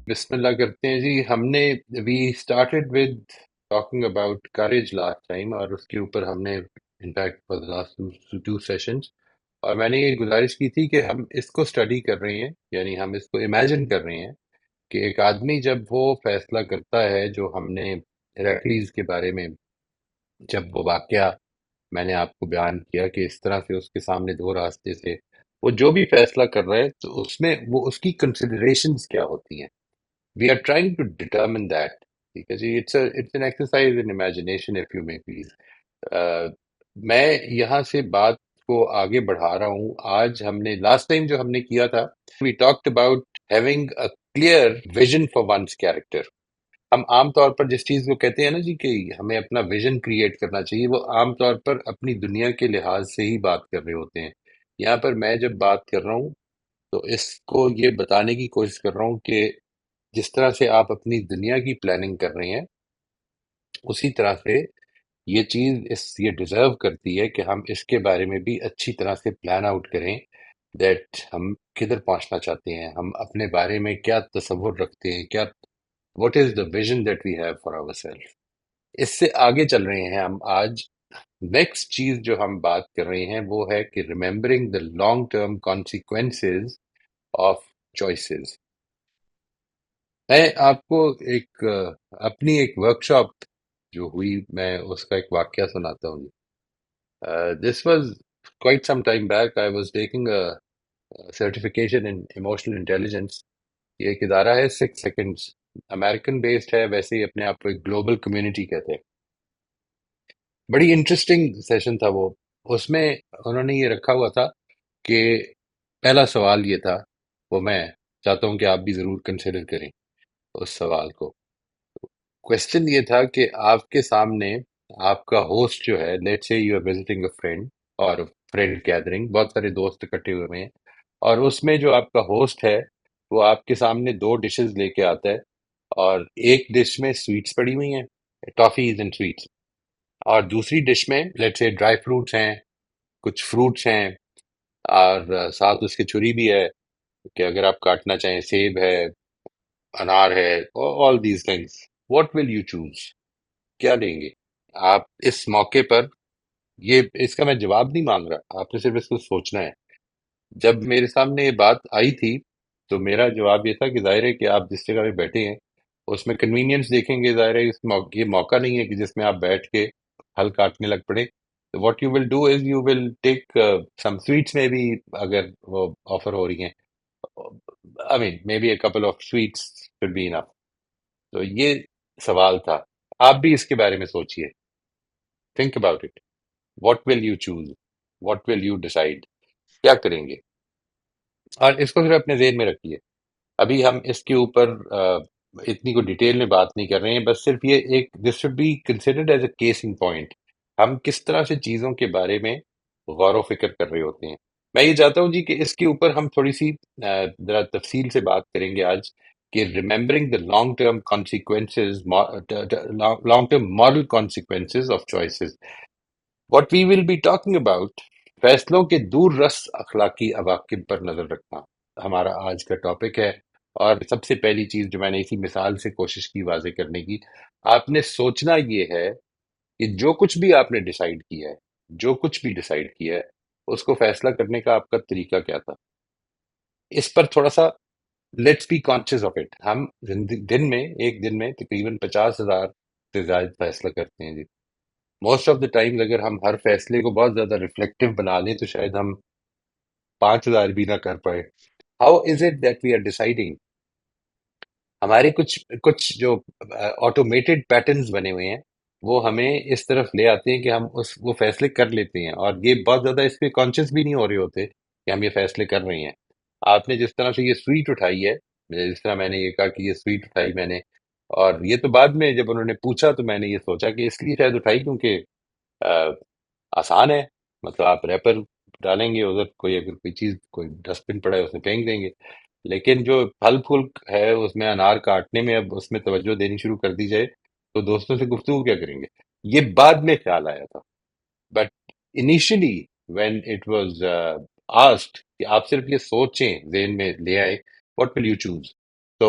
بسم اللہ کرتے ہیں جی. ہم نے we started with talking about courage last time, اور اس کے اوپر ہم نے in fact for the last two sessions, اور میں نے یہ گزارش کی تھی کہ ہم اس کو اسٹڈی کر رہے ہیں، یعنی ہم اس کو امیجن کر رہے ہیں کہ ایک آدمی جب وہ فیصلہ کرتا ہے، جو ہم نے ہیراکلیز کے بارے میں جب وہ واقعہ میں نے آپ کو بیان کیا کہ اس طرح سے اس کے سامنے دو راستے سے وہ جو بھی فیصلہ کر رہا ہے، تو اس میں وہ اس کی کنسیڈریشنز کیا ہوتی ہیں. We are trying to determine that. ٹھیک ہے جی. it's an exercise in imagination, if you may please. میں یہاں سے بات کو آگے بڑھا رہا ہوں. آج ہم نے لاسٹ ٹائم جو ہم نے کیا تھا، we talked about having a clear vision for one's character. ہم عام طور پر جس چیز کو کہتے ہیں نا جی کہ ہمیں اپنا ویژن کریٹ کرنا چاہیے، وہ عام طور پر اپنی دنیا کے لحاظ سے ہی بات کر رہے ہوتے ہیں. یہاں پر میں جب بات کر رہا ہوں تو اس کو یہ بتانے کی کوشش کر رہا ہوں کہ جس طرح سے آپ اپنی دنیا کی پلاننگ کر رہے ہیں، اسی طرح سے یہ چیز یہ ڈیزرو کرتی ہے کہ ہم اس کے بارے میں بھی اچھی طرح سے پلان آؤٹ کریں، دیٹ ہم کدھر پہنچنا چاہتے ہیں، ہم اپنے بارے میں کیا تصور رکھتے ہیں، کیا what is the vision that we have for our self. اس سے آگے چل رہے ہیں ہم آج. نیکسٹ چیز جو ہم بات کر رہے ہیں وہ ہے کہ remembering the long term consequences of choices. میں آپ کو ایک اپنی ایک ورکشاپ جو ہوئی، میں اس کا ایک واقعہ سناتا ہوں. This was quite some time back. I was taking a certification in emotional intelligence. یہ ایک ادارہ ہے 6 سیکنڈس، امریکن بیسڈ ہے، ویسے ہی اپنے آپ کو ایک گلوبل کمیونٹی کہتے ہیں. بڑی انٹرسٹنگ سیشن تھا وہ. اس میں انہوں نے یہ رکھا ہوا تھا کہ پہلا سوال یہ تھا، وہ میں چاہتا ہوں کہ آپ بھی ضرور کنسیڈر کریں اس سوال کو. کوشچن یہ تھا کہ آپ کے سامنے آپ کا ہوسٹ جو ہے، let's say you are visiting a friend اور فرینڈ گیدرنگ، بہت سارے دوست اکٹھے ہوئے ہیں، اور اس میں جو آپ کا ہوسٹ ہے وہ آپ کے سامنے دو ڈشز لے کے آتا ہے، اور ایک ڈش میں سویٹس پڑی ہوئی ہیں، ٹافیز اینڈ سویٹس، اور دوسری ڈش میں لیٹ سے ڈرائی فروٹس ہیں، کچھ فروٹس ہیں، اور ساتھ اس کی چھری بھی ہے کہ اگر آپ کاٹنا چاہیں، سیب ہے، انار ہے، all these things. What will you choose? کیا لیں گے آپ اس موقع پر؟ یہ اس کا میں جواب نہیں مانگ رہا، آپ نے صرف اس کو سوچنا ہے. جب میرے سامنے یہ بات آئی تھی تو میرا جواب یہ تھا کہ ظاہر ہے کہ آپ جس جگہ پہ بیٹھے ہیں اس میں کنوینئنس دیکھیں گے. ظاہر ہے یہ موقع نہیں ہے کہ جس میں آپ بیٹھ کے پھل کاٹنے لگ پڑے. What you will do is you will take some sweets, میں بھی اگر وہ آفر ہو رہی ہیں، I mean maybe a couple of sweets should be enough. تو یہ سوال تھا. آپ بھی اس کے بارے میں سوچئے. Think about it. What will you choose? What will you decide? کیا کریں گے؟ اور اس کو صرف اپنے ذہن میں رکھیے. ابھی ہم اس کے اوپر اتنی کو ڈیٹیل میں بات نہیں کر رہے ہیں، بس صرف یہ ایک this should be considered as a case in point. ہم کس طرح سے چیزوں کے بارے میں غور و فکر کر رہے ہوتے ہیں. میں یہ چاہتا ہوں جی کہ اس کے اوپر ہم تھوڑی سی ذرا تفصیل سے بات کریں گے آج، کہ remembering the long term consequences, long term moral consequences of choices. What we will be talking about, فیصلوں کے دور رس اخلاقی عواقب پر نظر رکھنا، ہمارا آج کا ٹاپک ہے. اور سب سے پہلی چیز جو میں نے اسی مثال سے کوشش کی واضح کرنے کی، آپ نے سوچنا یہ ہے کہ جو کچھ بھی آپ نے ڈیسائیڈ کیا ہے، جو کچھ بھی ڈیسائیڈ کیا ہے، اس کو فیصلہ کرنے کا آپ کا طریقہ کیا تھا. اس پر تھوڑا سا let's be conscious of it. ہم دن میں، ایک دن میں تقریباً 50,000 سے زائد فیصلہ کرتے ہیں جی. موسٹ آف دا ٹائم اگر ہم ہر فیصلے کو بہت زیادہ ریفلیکٹیو بنا لیں تو شاید ہم 5,000 بھی نہ کر پائے. How is it that we are deciding? ہمارے کچھ کچھ جو آٹومیٹڈ پیٹرنز بنے ہوئے ہیں وہ ہمیں اس طرف لے آتے ہیں کہ ہم وہ فیصلے کر لیتے ہیں، اور یہ بہت زیادہ اس پہ کانشیس بھی نہیں ہو رہے ہوتے کہ ہم یہ فیصلے کر رہے ہیں. آپ نے جس طرح سے یہ سویٹ اٹھائی ہے، جس طرح میں نے یہ کہا کہ یہ سویٹ اٹھائی میں نے، اور یہ تو بعد میں جب انہوں نے پوچھا تو میں نے یہ سوچا کہ اس لیے شاید اٹھائی کیونکہ آسان ہے. مطلب آپ ریپر ڈالیں گے ادھر، کوئی اگر کوئی چیز، کوئی ڈسٹ بن پڑا ہے اس میں پھینک دیں گے. لیکن جو پھل پھول ہے اس میں انار کاٹنے میں اب اس میں توجہ دینی شروع کر دی جائے تو دوستوں سے گفتگو کیا کریں گے؟ یہ بعد میں خیال آیا تھا. But initially when it was asked کہ آپ صرف یہ سوچیں، ذہن میں لے آئے، واٹ ول یو چوز. تو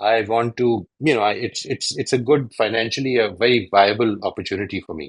I want to, it's a good financially a very viable opportunity for me.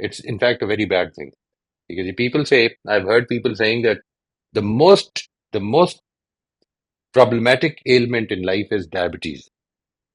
It's in fact a very bad thing. Because people say, I've heard people saying that the most problematic ailment in life is diabetes.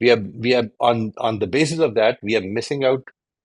we are on the basis of that we are missing out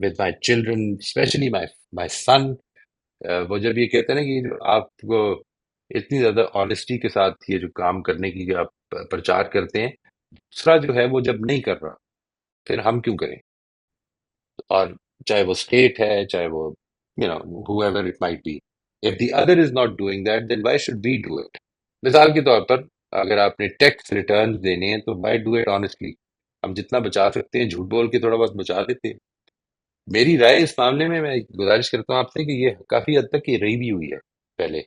with my children, especially my son. وہ جب یہ کہتے ہیں نا کہ جو آپ کو اتنی زیادہ آنےسٹی کے ساتھ یہ جو کام کرنے کی جو آپ پرچار کرتے ہیں، دوسرا جو ہے وہ جب نہیں کر رہا، پھر ہم کیوں کریں؟ اور چاہے وہ اسٹیٹ ہے، چاہے وہ whoever it might be. If the other is not doing that, then why should we do it? مثال کے طور پر اگر آپ نے ٹیکس ریٹرنز دینے ہیں تو why do it honestly؟ ہم جتنا بچا سکتے ہیں جھوٹ بول کے تھوڑا بہت بچا دیتے ہیں. میری رائے اس معاملے میں گزارش کرتا ہوں آپ سے کہ یہ کافی حد تک یہ رہی بھی ہوئی ہے پہلے،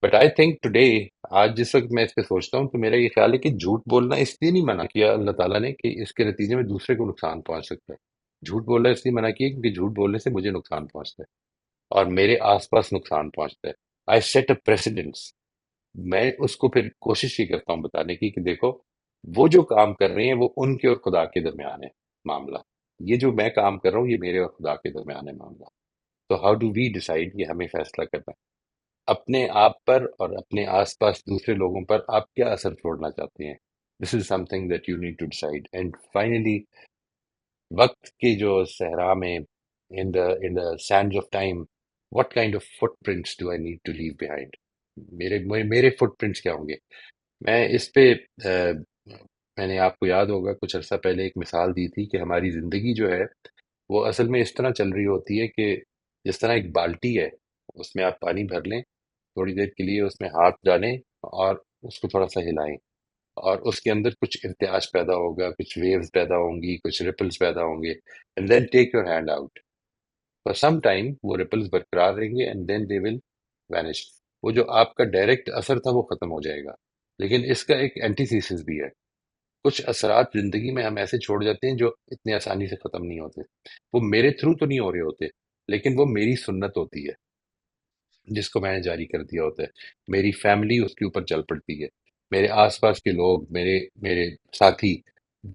بٹ آئی تھنک ٹوڈے، آج جس وقت میں اس پہ سوچتا ہوں تو میرا یہ خیال ہے کہ جھوٹ بولنا اس لیے نہیں منع کیا اللہ تعالیٰ نے کہ اس کے نتیجے میں دوسرے کو نقصان پہنچ سکتا ہے. جھوٹ بولنا اس لیے منع کیا کیونکہ جھوٹ بولنے سے مجھے نقصان پہنچتا ہے اور میرے آس پاس نقصان پہنچتا ہے. آئی سیٹ اے پریسیڈنس. میں اس کو پھر کوشش یہ کرتا ہوں بتانے کی کہ دیکھو، وہ جو کام کر رہے ہیں وہ ان کے اور خدا کے درمیان ہے معاملہ. یہ جو میں کام کر رہا ہوں یہ میرے اور خدا کے درمیان ہے معاملہ. تو ہاؤ ڈو وی ڈیسائیڈ، یہ ہمیں فیصلہ کرنا ہے اپنے آپ پر اور اپنے آس پاس دوسرے لوگوں پر آپ کیا اثر چھوڑنا چاہتے ہیں. This is something that you need to decide. And finally, وقت کی جو صحرا میں in the sands of time, what kind of footprints do I need to leave behind؟ میرے فٹ پرنٹس کیا ہوں گے؟ میں اس پہ میں نے آپ کو یاد ہوگا کچھ عرصہ پہلے ایک مثال دی تھی کہ ہماری زندگی جو ہے وہ اصل میں اس طرح چل رہی ہوتی ہے کہ جس طرح ایک بالٹی ہے، اس میں آپ پانی بھر لیں، تھوڑی دیر کے لیے اس میں ہاتھ ڈالیں اور اس کو تھوڑا سا ہلائیں، اور اس کے اندر کچھ ارتعاش پیدا ہوگا، کچھ ویوز پیدا ہوں گی، کچھ ریپلز پیدا ہوں گے. And then take your hand out for some time. وہ ریپلز برقرار رہیں گے and then they will vanish. وہ جو آپ کا ڈائریکٹ اثر تھا وہ ختم ہو جائے گا. لیکن اس کا ایک اینٹی تھیسس بھی ہے. کچھ اثرات زندگی میں ہم ایسے چھوڑ جاتے ہیں جو اتنے آسانی سے ختم نہیں ہوتے. وہ میرے تھرو تو نہیں ہو رہے ہوتے، لیکن وہ میری سنت ہوتی ہے جس کو میں نے جاری کر دیا ہوتا ہے. میری فیملی اس کے اوپر چل پڑتی ہے، میرے آس پاس کے لوگ، میرے ساتھی.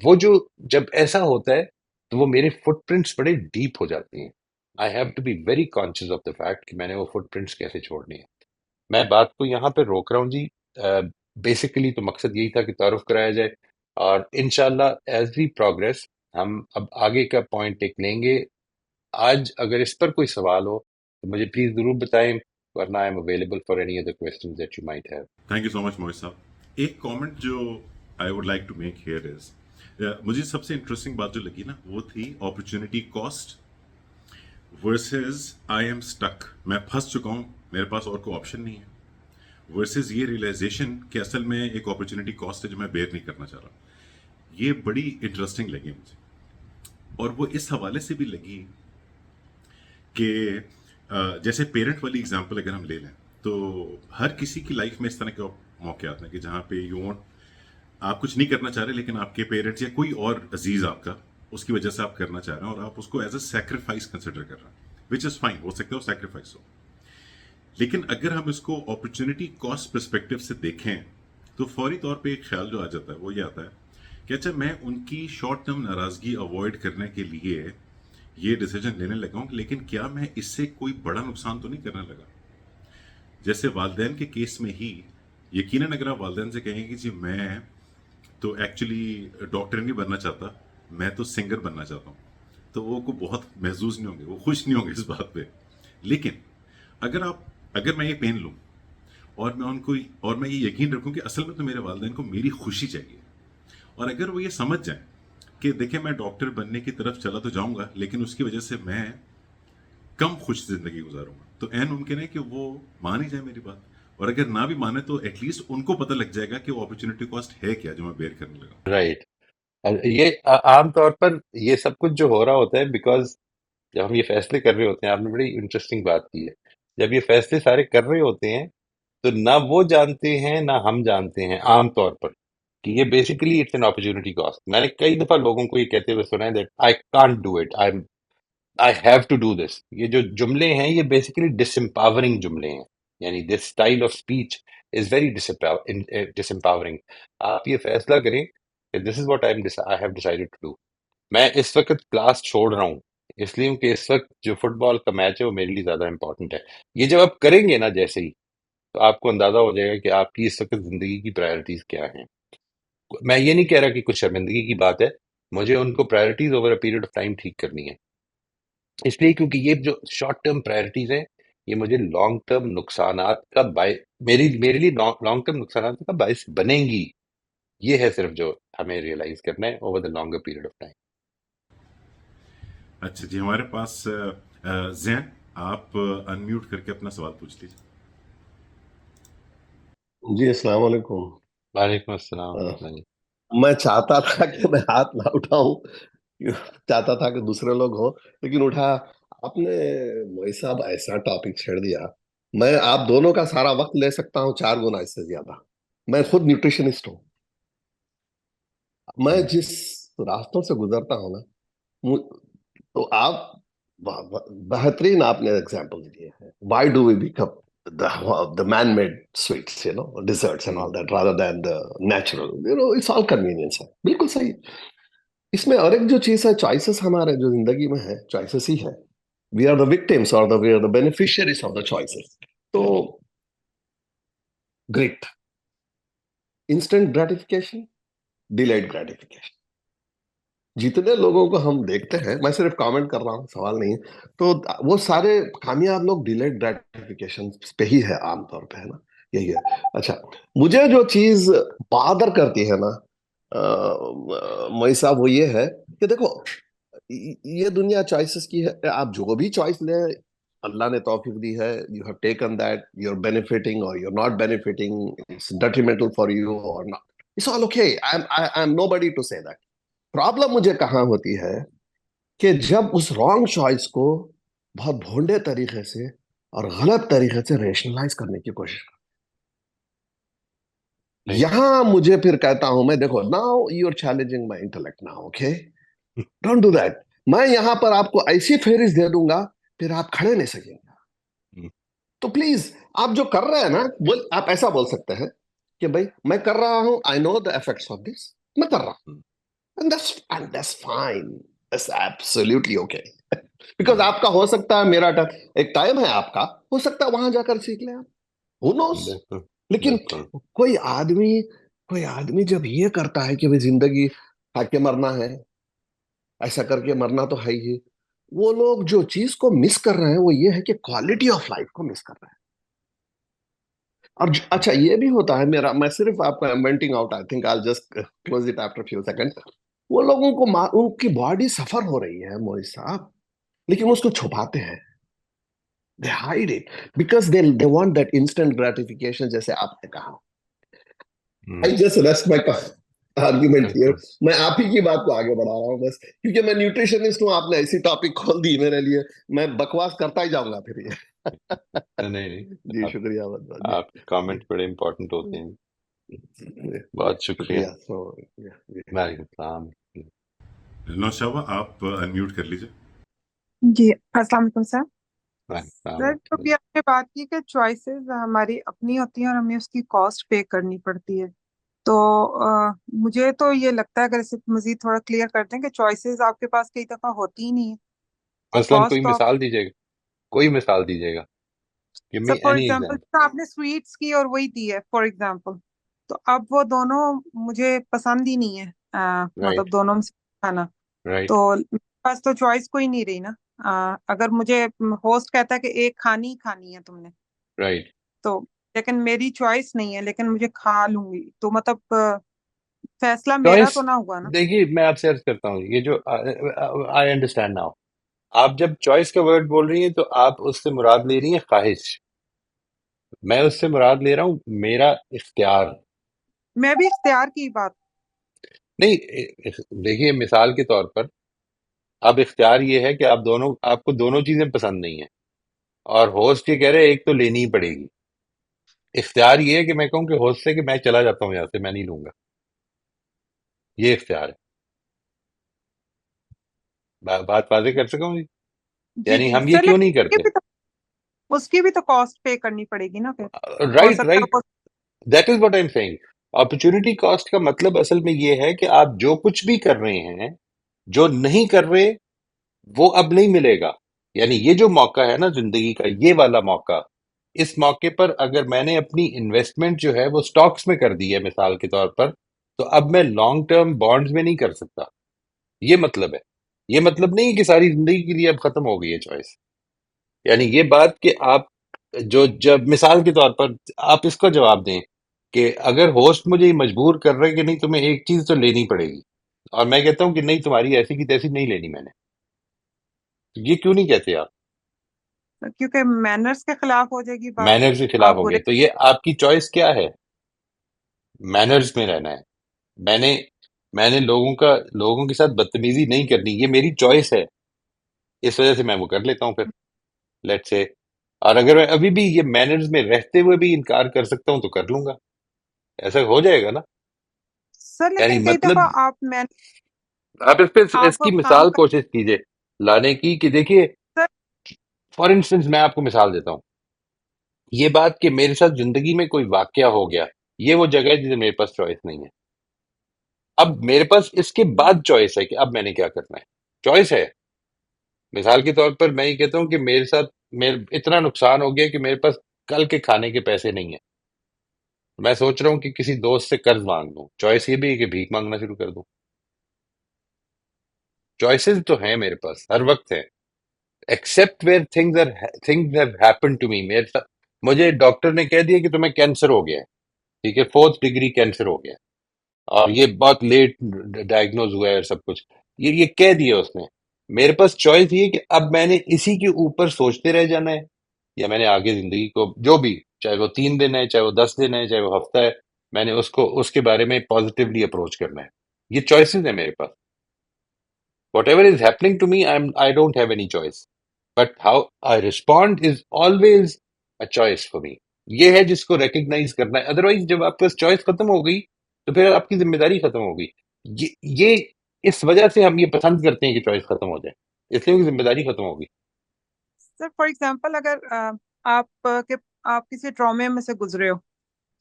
وہ جو جب ایسا ہوتا ہے تو وہ میرے فٹ پرنٹس بڑے ڈیپ ہو جاتے ہیں. I have to be very conscious of the fact کہ میں نے وہ فٹ پرنٹس کیسے چھوڑنے ہیں. میں بات کو یہاں پہ روک رہا ہوں جی. بیسیکلی تو مقصد یہی تھا کہ تعارف کرایا جائے، اور انشاءاللہ ایز وی پروگرس ہم اب آگے کا پوائنٹ ایک لیں گے. آج اگر اس پر کوئی سوال ہو تو مجھے پلیز ضرور بتائیں، ورنہ I am available for any other questions that you might have. Thank you so much Mohit صاحب. ایک کامنٹ جو I would like to make here is, مجھے سب سے انٹرسٹنگ بات جو لگی نا وہ تھی opportunity cost versus I am stuck, میں پھنس چکا ہوں، میرے پاس اور کوئی آپشن نہیں ہے، ورسز یہ ریئلائزیشن کہ اصل میں ایک اپرچونٹی کاسٹ ہے جو میں بیئر نہیں کرنا چاہ رہا. یہ بڑی انٹرسٹنگ لگی مجھے، اور وہ اس حوالے سے بھی لگی کہ جیسے پیرنٹ والی اگزامپل اگر ہم لے لیں تو ہر کسی کی لائف میں اس طرح کے موقع آتے ہیں کہ جہاں پہ یو وانٹ، آپ کچھ نہیں کرنا چاہ رہے لیکن آپ کے پیرنٹس یا کوئی اور عزیز آپ کا اس کی وجہ سے آپ کرنا چاہ رہے ہیں اور آپ اس کو ایز اے سیکریفائس کنسیڈر کر رہے ہیں، وچ از فائن، ہو سکتا ہے وہ سیکریفائس ہو. لیکن اگر ہم اس کو اپرچونٹی کاسٹ پرسپیکٹو سے دیکھیں تو فوری طور پہ ایک خیال جو آ جاتا ہے وہ یہ آتا ہے کہ اچھا میں ان کی شارٹ ٹرم ناراضگی اوائڈ کرنے کے لیے یہ ڈیسیجن لینے لگا ہوں، لیکن کیا میں اس سے کوئی بڑا نقصان تو نہیں کرنے لگا. جیسے والدین کے کیس میں ہی یقیناً اگر آپ والدین سے کہیں کہ جی میں تو ایکچولی ڈاکٹر نہیں بننا چاہتا، میں تو سنگر بننا چاہتا ہوں، تو وہ کو بہت محظوظ نہیں ہوں گے، وہ خوش نہیں ہوں گے اس بات پہ. لیکن اگر میں یہ پہن لوں اور میں ان کو اور میں یہ یقین رکھوں کہ اصل میں تو میرے والدین کو میری خوشی چاہیے، اور اگر وہ یہ سمجھ جائیں کہ دیکھیں میں ڈاکٹر بننے کی طرف چلا تو جاؤں گا لیکن اس کی وجہ سے میں کم خوش زندگی گزاروں گا، تو این ممکن ہے کہ وہ مان ہی جائے میری بات، اور اگر نہ بھی مانے تو ایٹ لیسٹ ان کو پتہ لگ جائے گا کہ وہ اپرچونٹی کاسٹ ہے کیا جو میں بیئر کرنے لگا. رائٹ. یہ عام طور پر یہ سب کچھ جو ہو رہا ہوتا ہے بیکاز جب ہم یہ فیصلے کر رہے ہوتے ہیں، آپ نے بڑی انٹرسٹنگ بات کی ہے، جب یہ فیصلے سارے کر رہے ہوتے ہیں تو نہ وہ جانتے ہیں نہ ہم جانتے ہیں عام طور پر کہ یہ basically it's an opportunity cost. میں نے کئی دفعہ لوگوں کو یہ کہتے ہوئے سنا ہے that I can't do it, I have to do this. یہ جو جملے ہیں یہ بیسیکلی ڈس امپاورنگ جملے ہیں. یعنی this style of speech is very disempowering. آپ یہ فیصلہ کریں کہ this is what I have decided to do. میں اس وقت کلاس چھوڑ رہا ہوں اس لیے کہ اس وقت جو فٹ بال کا میچ ہے وہ میرے لیے زیادہ امپورٹنٹ ہے. یہ جب آپ کریں گے نا جیسے ہی، تو آپ کو اندازہ ہو جائے گا کہ آپ کی اس وقت زندگی کی پرائرٹیز کیا ہیں. میں یہ نہیں کہہ رہا کہ کچھ شرمندگی کی بات ہے، مجھے ان کو priorities over a period of time ٹھیک کرنی ہے. اس لیے کیونکہ یہ جو شارٹ ٹرم پرائرٹیز ہیں یہ مجھے لانگ ٹرم نقصانات کا میرے لیے لانگ ٹرم نقصانات کا باعث بنیں گی. یہ ہے صرف جو ہمیں ریئلائز کرنا ہے over the longer period of time. اچھا جی، ہمارے پاس زین، آپ انمیوٹ کر کے اپنا سوال پوچھ لیجیے. جی السلام علیکم. وعلیکم السلام آ، ورحمۃ اللہ جی. میں چاہتا تھا کہ میں ہاتھ نہ اٹھاؤں، چاہتا تھا کہ دوسرے لوگ ہوں، لیکن اٹھا. آپ نے موئی صاحب ایسا ٹاپک چھیڑ دیا. میں آپ دونوں کا سارا وقت لے سکتا ہوں 4 گنا اس سے زیادہ. میں خود نیوٹریشنسٹ ہوں. میں ہم، جس راستوں سے گزرتا ہوں نا، تو آپ بہترین آپ نے ایگزامپل دیے ہیں. Why do we become the man-made sweets, desserts and ہم، all that, rather than the natural. It's all convenience ہے. بالکل صحیح. اس میں اور ایک جو چیز ہے، چوائسیز ہمارے جو زندگی میں ہے، چوائسیز ہی ہے. وی آر دا وکٹمس اور we are the beneficiaries of the choices. تو great instant gratification, delayed gratification. جتنے لوگوں کو ہم دیکھتے ہیں، میں صرف کامنٹ کر رہا ہوں، سوال نہیں ہے، تو وہ سارے کامیاب لوگ ڈیلیڈ گریٹیفیکیشن پہ ہی ہے عام طور پہ، ہے نا. یہی ہے. اچھا، مجھے جو چیز بادر کرتی ہے نا موئی صاحب، وہ یہ ہے کہ دیکھو، یہ دنیا چوائسز کی ہے. آپ جو بھی چوائس لیں، اللہ نے توفیق دی ہے. You have taken that, you are benefiting اور you are not benefiting, it's detrimental for you اور not. It's all okay. I am nobody to say that. Problem مجھے کہاں ہوتی ہے کہ جب اس رانگ چوائس کو بہت بھونڈے طریقے سے اور غلط طریقے سے ریشنلائز کرنے کی کوشش کرتا. نہیں. یہاں مجھے پھر کہتا ہوں میں، دیکھو now you are challenging my intellect now, okay, don't do that. میں یہاں پر آپ کو ایسی فہرست دے دوں گا، پھر آپ کھڑے نہیں سکیں گے. ہم، تو پلیز، آپ جو کر رہے ہیں نا، آپ ایسا بول سکتے ہیں کہ بھائی میں کر رہا ہوں، آئی نو دا ایفیکٹس آف دس، میں کر رہا ہوں. ہم، And that's fine. That's absolutely okay. Because ہم، آپ کا ہو سکتا ہے، میرا ایک ٹائم ہے، آپ کا ہو سکتا ہے وہاں جا کر سیکھ لیں آپ. Who knows؟ بالکل لیکن بالکل. کوئی آدمی کوئی آدمی جب یہ کرتا ہے کہ وہ زندگی کھا کے مرنا ہے، ایسا کر کے مرنا تو ہے ہی. وہ لوگ جو چیز کو مس کر رہے ہیں وہ یہ ہے کہ کوالٹی آف لائف کو مس کر رہے ہیں. اور اچھا یہ بھی ہوتا ہے، میں صرف آپ کو venting out, I think I just close it after few second. وہ لوگوں کو ان کی باڈی سفر ہو رہی ہے موئی صاحب، لیکن اس کو چھپاتے ہیں. They hide it because they want that instant gratification, جیسے آپ نے کہا. Hmm, I just rest my argument here. بالکل. میں آپ ہی کی بات کو آگے بڑھا رہا ہوں بس، کیونکہ میں نیوٹریشنسٹ ہوں. آپ نے ایسی ٹاپک کھول دی میرے لیے، میں بکواس کرتا ہی جاؤں گا پھر یہ. نہیں نہیں. جی آپ شکریہ بہت آپ کے جی. کامنٹ بڑے امپورٹنٹ ہوتے ہیں. بہت شکریہ. شکریہ. وعلیکم السلام. نوشابہ، آپ انمیوٹ کر لیجیے. جی السلام علیکم سر. وعلیکم السلام سر ورحمۃ تو اللہ. بھی آپ نے بات کی کہ چوائسیز ہماری اپنی ہوتی ہیں اور ہمیں اس کی کاسٹ پے کرنی پڑتی ہے. تو مجھے تو یہ لگتا ہے، اگر اسے مزید تھوڑا کلیئر کرتے ہیں، کہ چوائسیز آپ کے پاس کئی دفعہ ہوتی ہی نہیں ہے. مثلاً کوئی کاسٹ تو آپ، مثال دیجیے گا. کوئی مثال دیجیے گا. Give sir me for any example. Example آپ نے سویٹس کی اور وہی دی ہے فار ایگزامپل، تو اب وہ دونوں مجھے پسند ہی نہیں ہے، Right, مطلب دونوں میں سے کھانا. right, تو میرے پاس تو چوائس کوئی نہیں رہی نا. اگر مجھے ہوسٹ کہتا ہے کہ ایک کھانی ہی کھانی ہے تم نے، right. تو لیکن میری چوائس نہیں ہے، لیکن مجھے کھا لوں گی، تو مطلب فیصلہ میرا چوائس. تو نہ ہوگا نا. دیکھیے میں آپ سے عرض کرتا ہوں، یہ جو آئی انڈرسٹینڈ ناؤ. آپ جب چوائس کا ورڈ بول رہی ہیں تو آپ اس سے مراد لے رہی ہیں خواہش. میں اس سے مراد لے رہا ہوں میرا اختیار. میں بھی اختیار کی بات. نہیں. دیکھیے مثال کے طور پر اب اختیار یہ ہے کہ آپ کو دونوں چیزیں پسند نہیں ہیں، اور ہوسٹ یہ کہہ رہے ہیں ایک تو لینی ہی پڑے گی. اختیار یہ ہے کہ میں کہوں کہ ہوسٹ سے کہ میں چلا جاتا ہوں یہاں سے، میں نہیں لوں گا. یہ اختیار ہے. بات واضح کر سکا ہوں جی؟ جی یعنی جی ہم یہ سر، کیوں نہیں لیکن کرتے؟ اس کی بھی تو کاسٹ پے کرنی پڑے گی نا پھر. ہو رائٹ سکتا رائٹ. ہے وہ، that is what I am saying. Opportunity cost کا مطلب اصل میں یہ ہے کہ آپ جو کچھ بھی کر رہے ہیں، جو نہیں کر رہے وہ اب نہیں ملے گا. یعنی یہ جو موقع ہے نا زندگی کا، یہ والا موقع، اس موقع پر اگر میں نے اپنی انویسٹمنٹ جو ہے وہ سٹاکس میں کر دی ہے مثال کے طور پر، تو اب میں لانگ ٹرم بانڈز میں نہیں کر سکتا. یہ مطلب ہے. یہ مطلب نہیں کہ ساری زندگی کے لیے اب ختم ہو گئی ہے چوائس. یعنی یہ بات کہ آپ جو جب مثال کے طور پر آپ اس کا جواب دیں کہ اگر ہوسٹ مجھے یہ مجبور کر رہے کہ نہیں تمہیں ایک چیز تو لینی پڑے گی، اور میں کہتا ہوں کہ نہیں تمہاری ایسی کی تیسی نہیں لینی میں نے، تو یہ کیوں نہیں کہتے آپ؟ کیونکہ مینرز کے خلاف ہو جائے گی بات. مینرز کے خلاف آپ ہو برے گئے تو یہ آپ کی چوائس کیا ہے؟ مینرز میں رہنا ہے. میں نے میں نے لوگوں کے ساتھ بدتمیزی نہیں کرنی، یہ میری چوائس ہے، اس وجہ سے میں وہ کر لیتا ہوں پھر، لیٹ سے. اور اگر میں ابھی بھی یہ مینرز میں رہتے ہوئے بھی انکار کر سکتا ہوں تو کر لوں گا، ایسا ہو جائے گا نا. سر یعنی لیکن کئی مطلب دفعہ آپ آپ اس پہ اس آپ کی کام مثال کر کوشش کیجئے لانے کی کہ دیکھیے، سر. فار انسٹنس میں آپ کو مثال دیتا ہوں، یہ بات کہ میرے ساتھ زندگی میں کوئی واقعہ ہو گیا، یہ وہ جگہ ہے جسے میرے پاس چوائس نہیں ہے. اب میرے پاس اس کے بعد چوائس ہے کہ اب میں نے کیا کرنا ہے، چوائس ہے. مثال کے طور پر میں یہ کہتا ہوں کہ میرے ساتھ اتنا نقصان ہو گیا کہ میرے پاس کل کے کھانے کے پیسے نہیں ہیں، میں سوچ رہا ہوں کہ کسی دوست سے قرض مانگ لوں. چوائس یہ بھی ہے کہ بھیک مانگنا شروع کر دوں. چوائسز تو ہیں میرے پاس، ہر وقت ہیں، except where things have happen to me. میرے ساتھ مجھے ڈاکٹر نے کہہ دیا کہ تمہیں کینسر ہو گیا ہے، ٹھیک ہے، 4th ڈگری کینسر ہو گیا ہے، اور یہ بہت لیٹ ڈائگنوز ہوا ہے اور سب کچھ، یہ کہہ دیا اس نے. میرے پاس چوائس یہ ہے کہ اب میں نے اسی کے اوپر سوچتے رہ جانا ہے، یا میں نے آگے زندگی کو جو بھی، چاہے وہ 3 دن ہے، چاہے وہ 10 دن ہے، چاہے وہ ہفتہ ہے، میں نے اس کے بارے میں پازیٹیولی اپروچ کرنا ہے. یہ چوائسیز ہیں میرے پاس. Whatever is happening to me I don't have any choice, but how I respond is always a choice for me. یہ ہے جس کو ریکگنائز کرنا ہے. ادروائز جب آپ کے پاس چوائس ختم ہو گئی تو پھر آپ کی ذمہ داری ختم ہو گئی. یہ اس وجہ سے ہم یہ پسند کرتے ہیں کہ چوائس ختم ہو جائے، اس لیے کہ ذمہ داری ختم ہوگی. سر فار ایگزامپل اگر آپ کسی ٹرامے میں سے گزرے ہو،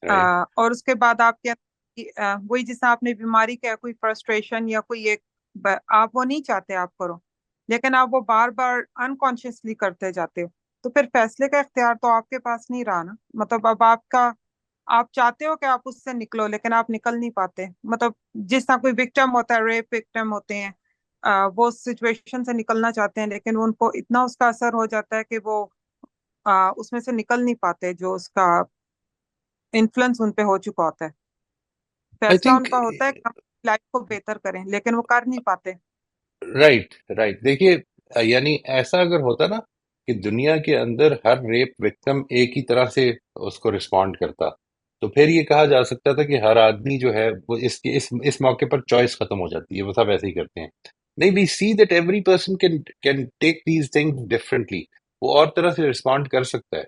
رائٹ. اور اس کے بعد آپ کے وہی جس آپ نے بیماری کا کوئی فرسٹریشن یا کوئی ایک آپ وہ نہیں چاہتے آپ کرو، لیکن آپ وہ بار بار انکانشیسلی کرتے جاتے ہو، تو پھر فیصلے کا اختیار تو آپ کے پاس نہیں رہا نا. مطلب اب آپ چاہتے ہو کہ آپ اس سے نکلو لیکن آپ نکل نہیں پاتے. مطلب جس طرح کوئی وکٹم ہوتا ہے، ریپ وکٹم ہوتے ہیں، وہ سچویشن سے نکلنا چاہتے ہیں لیکن ان کو اتنا اس کا اثر ہو جاتا ہے کہ وہ اس میں سے نکل نہیں پاتے، جو اس کا انفلوئنس ان پہ ہو چکا ہوتا ہے. آئی فیصلہ تھنک ان کا ہوتا ہے کہ ہم لائف کو بہتر کریں لیکن وہ کر نہیں پاتے. Right right. دیکھیے، یعنی ایسا اگر ہوتا نا کہ دنیا کے اندر ہر ریپ وکٹم ایک ہی طرح سے اس کو رسپونڈ کرتا، تو پھر یہ کہا جا سکتا تھا کہ ہر آدمی جو ہے وہ اس موقع پر چوائس ختم ہو جاتی ہے، وہ سب ایسے ہی کرتے ہیں. نہیں، we see that every person can take these things differently. وہ اور طرح سے رسپونڈ کر سکتا ہے.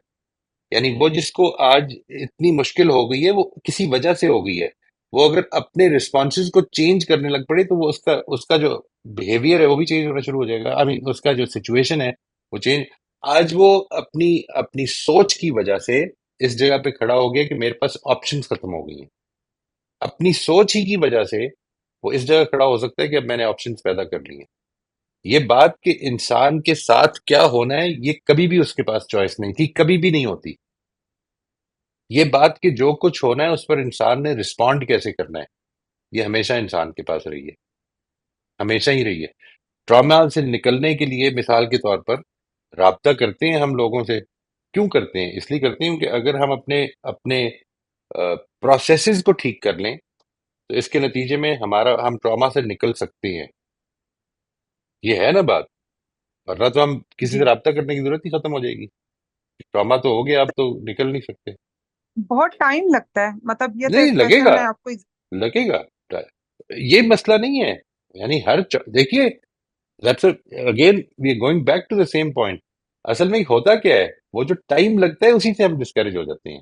یعنی وہ جس کو آج اتنی مشکل ہو گئی ہے وہ کسی وجہ سے ہو گئی ہے. وہ اگر اپنے رسپانسز کو چینج کرنے لگ پڑے تو وہ اس کا جو بیہیویئر ہے وہ بھی چینج ہونا شروع ہو جائے گا. آئی مین اس کا جو سچویشن ہے وہ چینج. آج وہ اپنی سوچ کی وجہ سے اس جگہ پہ کھڑا ہو گیا کہ میرے پاس آپشنز ختم ہو گئی ہیں. اپنی سوچ ہی کی وجہ سے وہ اس جگہ کھڑا ہو سکتا ہے کہ اب میں نے آپشنز پیدا کر لی ہیں. یہ بات کہ انسان کے ساتھ کیا ہونا ہے یہ کبھی بھی اس کے پاس چوائس نہیں تھی، کبھی بھی نہیں ہوتی. یہ بات کہ جو کچھ ہونا ہے اس پر انسان نے رسپونڈ کیسے کرنا ہے، یہ ہمیشہ انسان کے پاس رہی ہے، ہمیشہ ہی رہی ہے. ٹراما سے نکلنے کے لیے مثال کے طور پر رابطہ کرتے ہیں ہم لوگوں سے. کیوں کرتے ہیں؟ اس لیے کرتے ہیں کہ اگر ہم اپنے پروسیسز کو ٹھیک کر لیں تو اس کے نتیجے میں ہم ٹراما سے نکل سکتے ہیں. یہ ہے نا بات، ورنہ تو ہم کسی جی سے رابطہ کرنے کی ضرورت ہی ختم ہو جائے گی. ٹراما تو ہو گیا، اب تو نکل نہیں سکتے. بہت ٹائم لگتا ہے. مطلب یہ تو نہیں ایک لگے ویسے گا، میں آپ کو لگے گا. یہ مسئلہ نہیں ہے. یعنی دیکھیے، again we are going back to the same point. اصل میں ہوتا کیا ہے، وہ جو ٹائم لگتا ہے اسی سے ہم ڈسکریج ہو جاتے ہیں.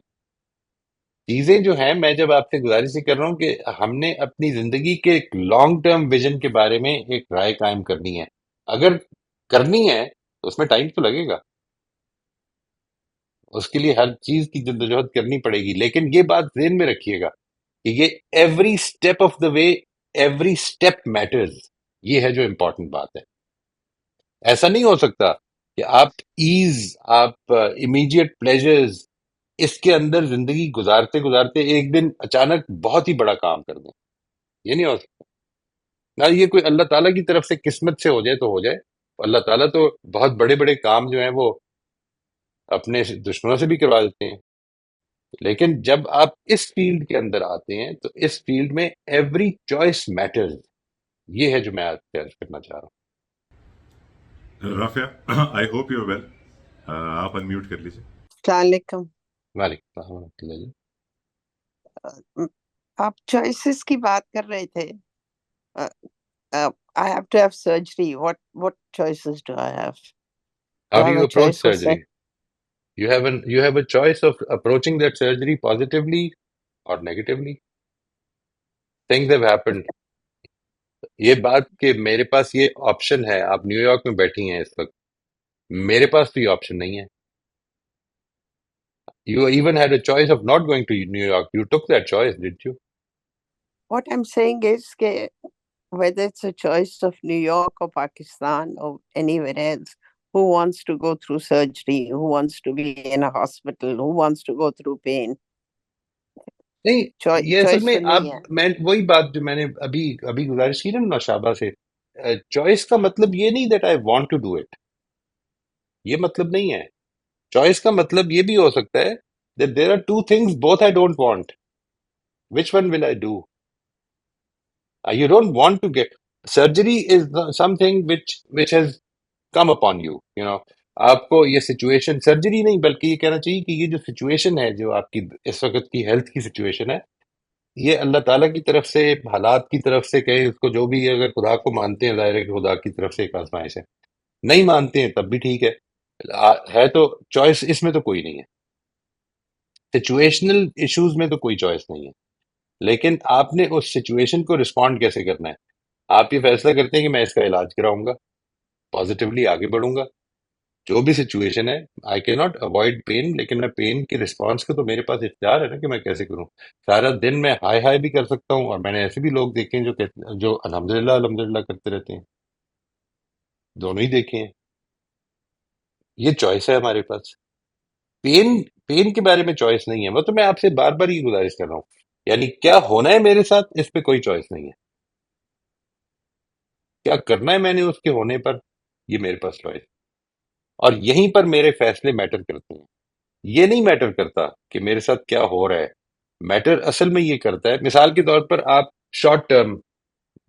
چیزیں جو ہیں، میں جب آپ سے گزارش ہی کر رہا ہوں کہ ہم نے اپنی زندگی کے ایک لانگ ٹرم ویژن کے بارے میں ایک رائے قائم کرنی ہے. اگر کرنی ہے تو اس میں ٹائم تو لگے گا، اس کے لیے ہر چیز کی جدوجہد کرنی پڑے گی. لیکن یہ بات ذہن میں رکھیے گا کہ یہ every step of the way, every step matters. یہ ہے جو امپورٹنٹ بات ہے. ایسا نہیں ہو سکتا کہ آپ امیڈیٹ پلیجرز اس کے اندر زندگی گزارتے گزارتے ایک دن اچانک بہت ہی بڑا کام کر دیں. یہ نہیں ہو سکتا. نہ یہ کوئی اللہ تعالیٰ کی طرف سے قسمت سے ہو جائے تو ہو جائے. اللہ تعالیٰ تو بہت بڑے بڑے کام جو ہیں وہ اپنے دشمنوں سے بھی کروا دیتے ہیں. لیکن جب آپ اس فیلڈ کے اندر آتے ہیں تو اس فیلڈ میں ایوری چوائس میٹرز. یہ ہے جو میں آپ سے عرض کرنا چاہ رہا ہوں. Rafia I hope you will. آپ انمیوٹ کر لیجیے. السلام علیکم. وعلیکم السلام ورحمۃ اللہ جی. آپ چوائسز کی بات کر رہے تھے. I have to have surgery. What choices do I have? How Do I do have you a approach choice for surgery? You have a choice of approaching that surgery positively or negatively. Things have happened. یہ بات کہ میرے پاس یہ option ہے، آپ new York میں بیٹھی ہیں اس وقت، میرے پاس تو یہ آپشن نہیں ہے. You even had a choice of not going to New York. You took that choice, didn't you? What I'm saying is that whether it's a choice of New York or Pakistan or anywhere else, who wants to go through surgery, who wants to be in a hospital, who wants to go through pain? نہیں، یہ اصل choice میں تو آپ نہیں ہے. میں وہی بات جو میں نے ابھی گزارش کی نا نوشابہ سے، چوائس کا مطلب یہ نہیں that I want to do it, یہ مطلب نہیں ہے. چوائس کا مطلب یہ بھی ہو سکتا ہے that there are two things both I don't want. Which one will I do? You don't want to get surgery is something which has come upon you. آپ کو یہ سچویشن سرجری نہیں بلکہ یہ کہنا چاہیے کہ یہ جو سچویشن ہے جو آپ کی اس وقت کی ہیلتھ کی سچویشن ہے، یہ اللہ تعالیٰ کی طرف سے، حالات کی طرف سے، کہیں اس کو جو بھی، اگر خدا کو مانتے ہیں ظاہر ہے کہ خدا کی طرف سے ایک آزمائش ہے، نہیں مانتے ہیں تب بھی ٹھیک ہے تو چوائس اس میں تو کوئی نہیں ہے. سچویشنل ایشوز میں تو کوئی چوائس نہیں ہے، لیکن آپ نے اس سچویشن کو رسپونڈ کیسے کرنا ہے. آپ یہ فیصلہ کرتے ہیں کہ میں اس کا علاج کراؤں گا، پازیٹیولی آگے بڑھوں گا، جو بھی سچویشن ہے. آئی کی ناٹ اوائڈ پین، لیکن میں پین کے رسپانس کا تو میرے پاس اختیار ہے نا کہ میں کیسے کروں. سارا دن میں ہائے ہائے بھی کر سکتا ہوں، اور میں نے ایسے بھی لوگ دیکھے ہیں جو الحمدللہ کرتے رہتے ہیں، دونوں ہی دیکھے ہیں. یہ چوائس ہے ہمارے پاس. پین کے بارے میں چوائس نہیں ہے. وہ تو میں آپ سے بار بار یہ گزارش کر رہا ہوں، یعنی کیا ہونا ہے میرے ساتھ اس پہ کوئی چوائس نہیں ہے. کیا کرنا ہے میں نے اس کے ہونے پر، یہ میرے پاس چوائس. اور یہیں پر میرے فیصلے میٹر کرتے ہیں. یہ نہیں میٹر کرتا کہ میرے ساتھ کیا ہو رہا ہے. میٹر اصل میں یہ کرتا ہے، مثال کے طور پر آپ شارٹ ٹرم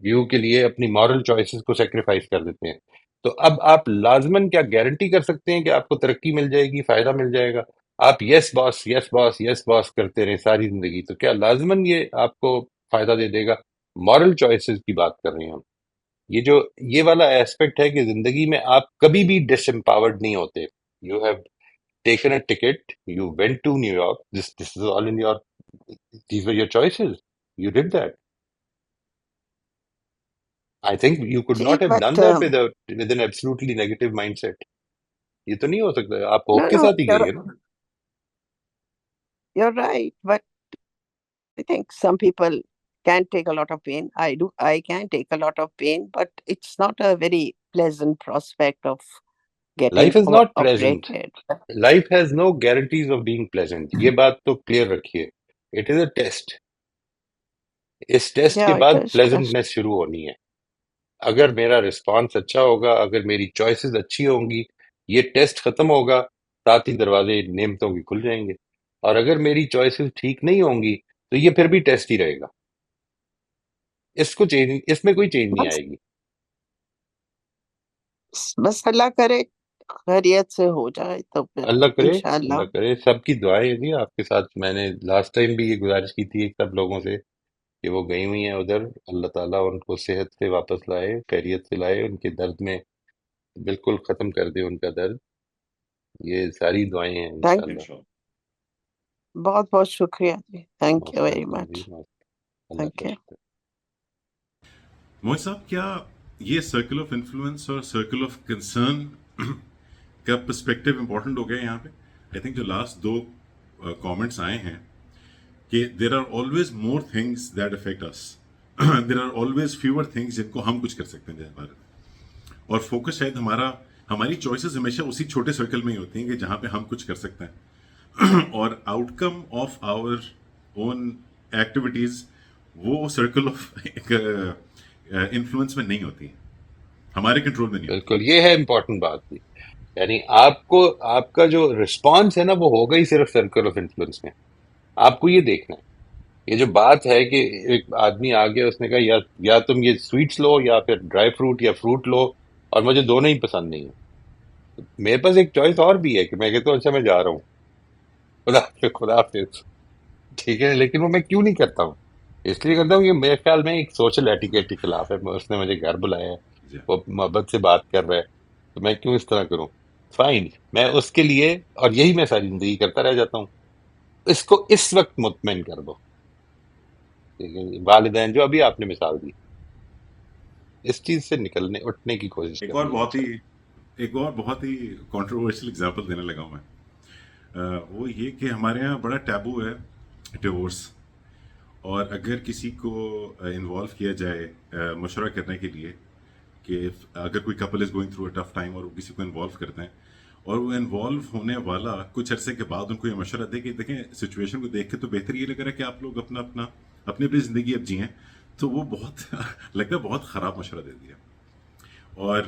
ویو کے لیے اپنی مورل چوائسز کو سیکریفائز کر دیتے ہیں، تو اب آپ لازماً کیا گارنٹی کر سکتے ہیں کہ آپ کو ترقی مل جائے گی، فائدہ مل جائے گا؟ آپ یس باس یس باس یس باس کرتے رہیں ساری زندگی، تو کیا لازماً یہ آپ کو فائدہ دے دے گا؟ مورل چوائسز کی بات کر رہے ہیں ہم. یہ والا ایسپیکٹ ہے کہ زندگی میں آپ کبھی بھی ڈس امپاورڈ نہیں ہوتے. You have taken a ticket, you went to New York, this is all in your, these were your choices, you did that. I think you could See, not have but done that with an absolutely negative mindset. یہ تو نہیں ہو سکتا. آپ hope کے no, ساتھ ہی گئی ہے نا. you're right. But I think some people can take a lot of pain. I can take a lot of pain, but it's not a very pleasant prospect of getting Life is not pleasant. operated. Life has no guarantees of being pleasant. یہ بات تو clear رکھیے. It is a test. اس test کے Yeah, it بعد is. Pleasantness شروع ہونی ہے. اگر میرا رسپانس اچھا ہوگا، اگر میری چوائسز اچھی ہوں گی، یہ ٹیسٹ ختم ہوگا، ساتھ ہی دروازے نعمتوں کی کھل جائیں گے. اور اگر میری چوائسز ٹھیک نہیں ہوں گی تو یہ پھر بھی ٹیسٹ ہی رہے گا. اس میں کوئی چینج نہیں بس آئے گی. بس اللہ کرے خیریت سے ہو جائے تو پھر اللہ کرے، انشاءاللہ. اللہ کرے. سب کی دعائیں ہیں جی آپ کے ساتھ. میں نے لاسٹ ٹائم بھی یہ گزارش کی تھی سب لوگوں سے کہ وہ گئی ہوئی ہیں ادھر، اللہ تعالیٰ ان کو صحت سے واپس لائے، خیریت سے لائے، ان کے درد میں بالکل ختم کر دے ان کا درد. یہ ساری دعائیں ہیں تھینک انشاءاللہ. بہت بہت شکریہ جی. Thank you most very welcome much. جی، اللہ تھینک کا یو. شکر. موہن صاحب، کیا یہ سرکل آف انفلوئنس اور سرکل آف کنسرن کا پرسپیکٹیو امپورٹنٹ ہو گیا یہاں پہ؟ آئی تھنک جو لاسٹ دو کامنٹس آئے ہیں کہ there are always more things that affect us, there are always fewer things جن کو ہم کچھ کر سکتے ہیں جیسے بارے میں، اور فوکس شاید ہماری چوائسیز ہمیشہ اسی چھوٹے سرکل میں ہی ہوتی ہیں کہ جہاں پہ ہم کچھ کر سکتے ہیں، اور outcome of our own activities وہ سرکل آف انفلوئنس میں نہیں ہوتی ہیں, ہمارے کنٹرول میں نہیں ہوتی. بالکل یہ ہے امپورٹنٹ بات بھی. یعنی آپ کو آپ کا جو رسپانس ہے نا وہ ہوگا ہی صرف سرکل آف انفلوئنس میں. آپ کو یہ دیکھنا ہے, یہ جو بات ہے کہ ایک آدمی آ گیا, اس نے کہا یا تم یہ سویٹس لو یا پھر ڈرائی فروٹ یا فروٹ لو, اور مجھے دونوں ہی پسند نہیں ہے. میرے پاس ایک چوائس اور بھی ہے کہ میں کہتا ہوں اچھا میں جا رہا ہوں, خدا حافظ, ٹھیک ہے, لیکن وہ میں کیوں نہیں کرتا ہوں؟ اس لیے کرتا ہوں کہ میرے خیال میں ایک سوشل ایٹیکیٹ کے خلاف ہے. اس نے مجھے گھر بلایا ہے, جی. وہ محبت سے بات کر رہا ہے, تو میں کیوں اس طرح کروں؟ فائن, میں اس کے لیے, اور یہی میں ساری زندگی کرتا رہ جاتا ہوں. اس کو اس وقت مطمئن کر دو. ٹھیک ہے, والدین جو ابھی آپ نے مثال دی, اس چیز سے نکلنے اٹھنے کی کوشش ایک اور کرنی ہے بہت انسان. ہی ایک اور بہت ہی کنٹروورشل اگزامپل دینے لگا ہوں میں. وہ یہ کہ ہمارے یہاں بڑا ٹیبو ہے ڈیورس, اور اگر کسی کو انوالو کیا جائے مشورہ کرنے کے لیے کہ اگر کوئی کپل از going through a tough time اور وہ کسی کو انوالو کرتے ہیں, اور وہ انوالو ہونے والا کچھ عرصے کے بعد ان کو یہ مشورہ دے کہ دیکھیں سچویشن کو دیکھ کے تو بہتر یہ لگ رہا ہے کہ آپ لوگ اپنی زندگی اب جئیں, تو وہ بہت لگتا ہے بہت خراب مشورہ دے دیا. اور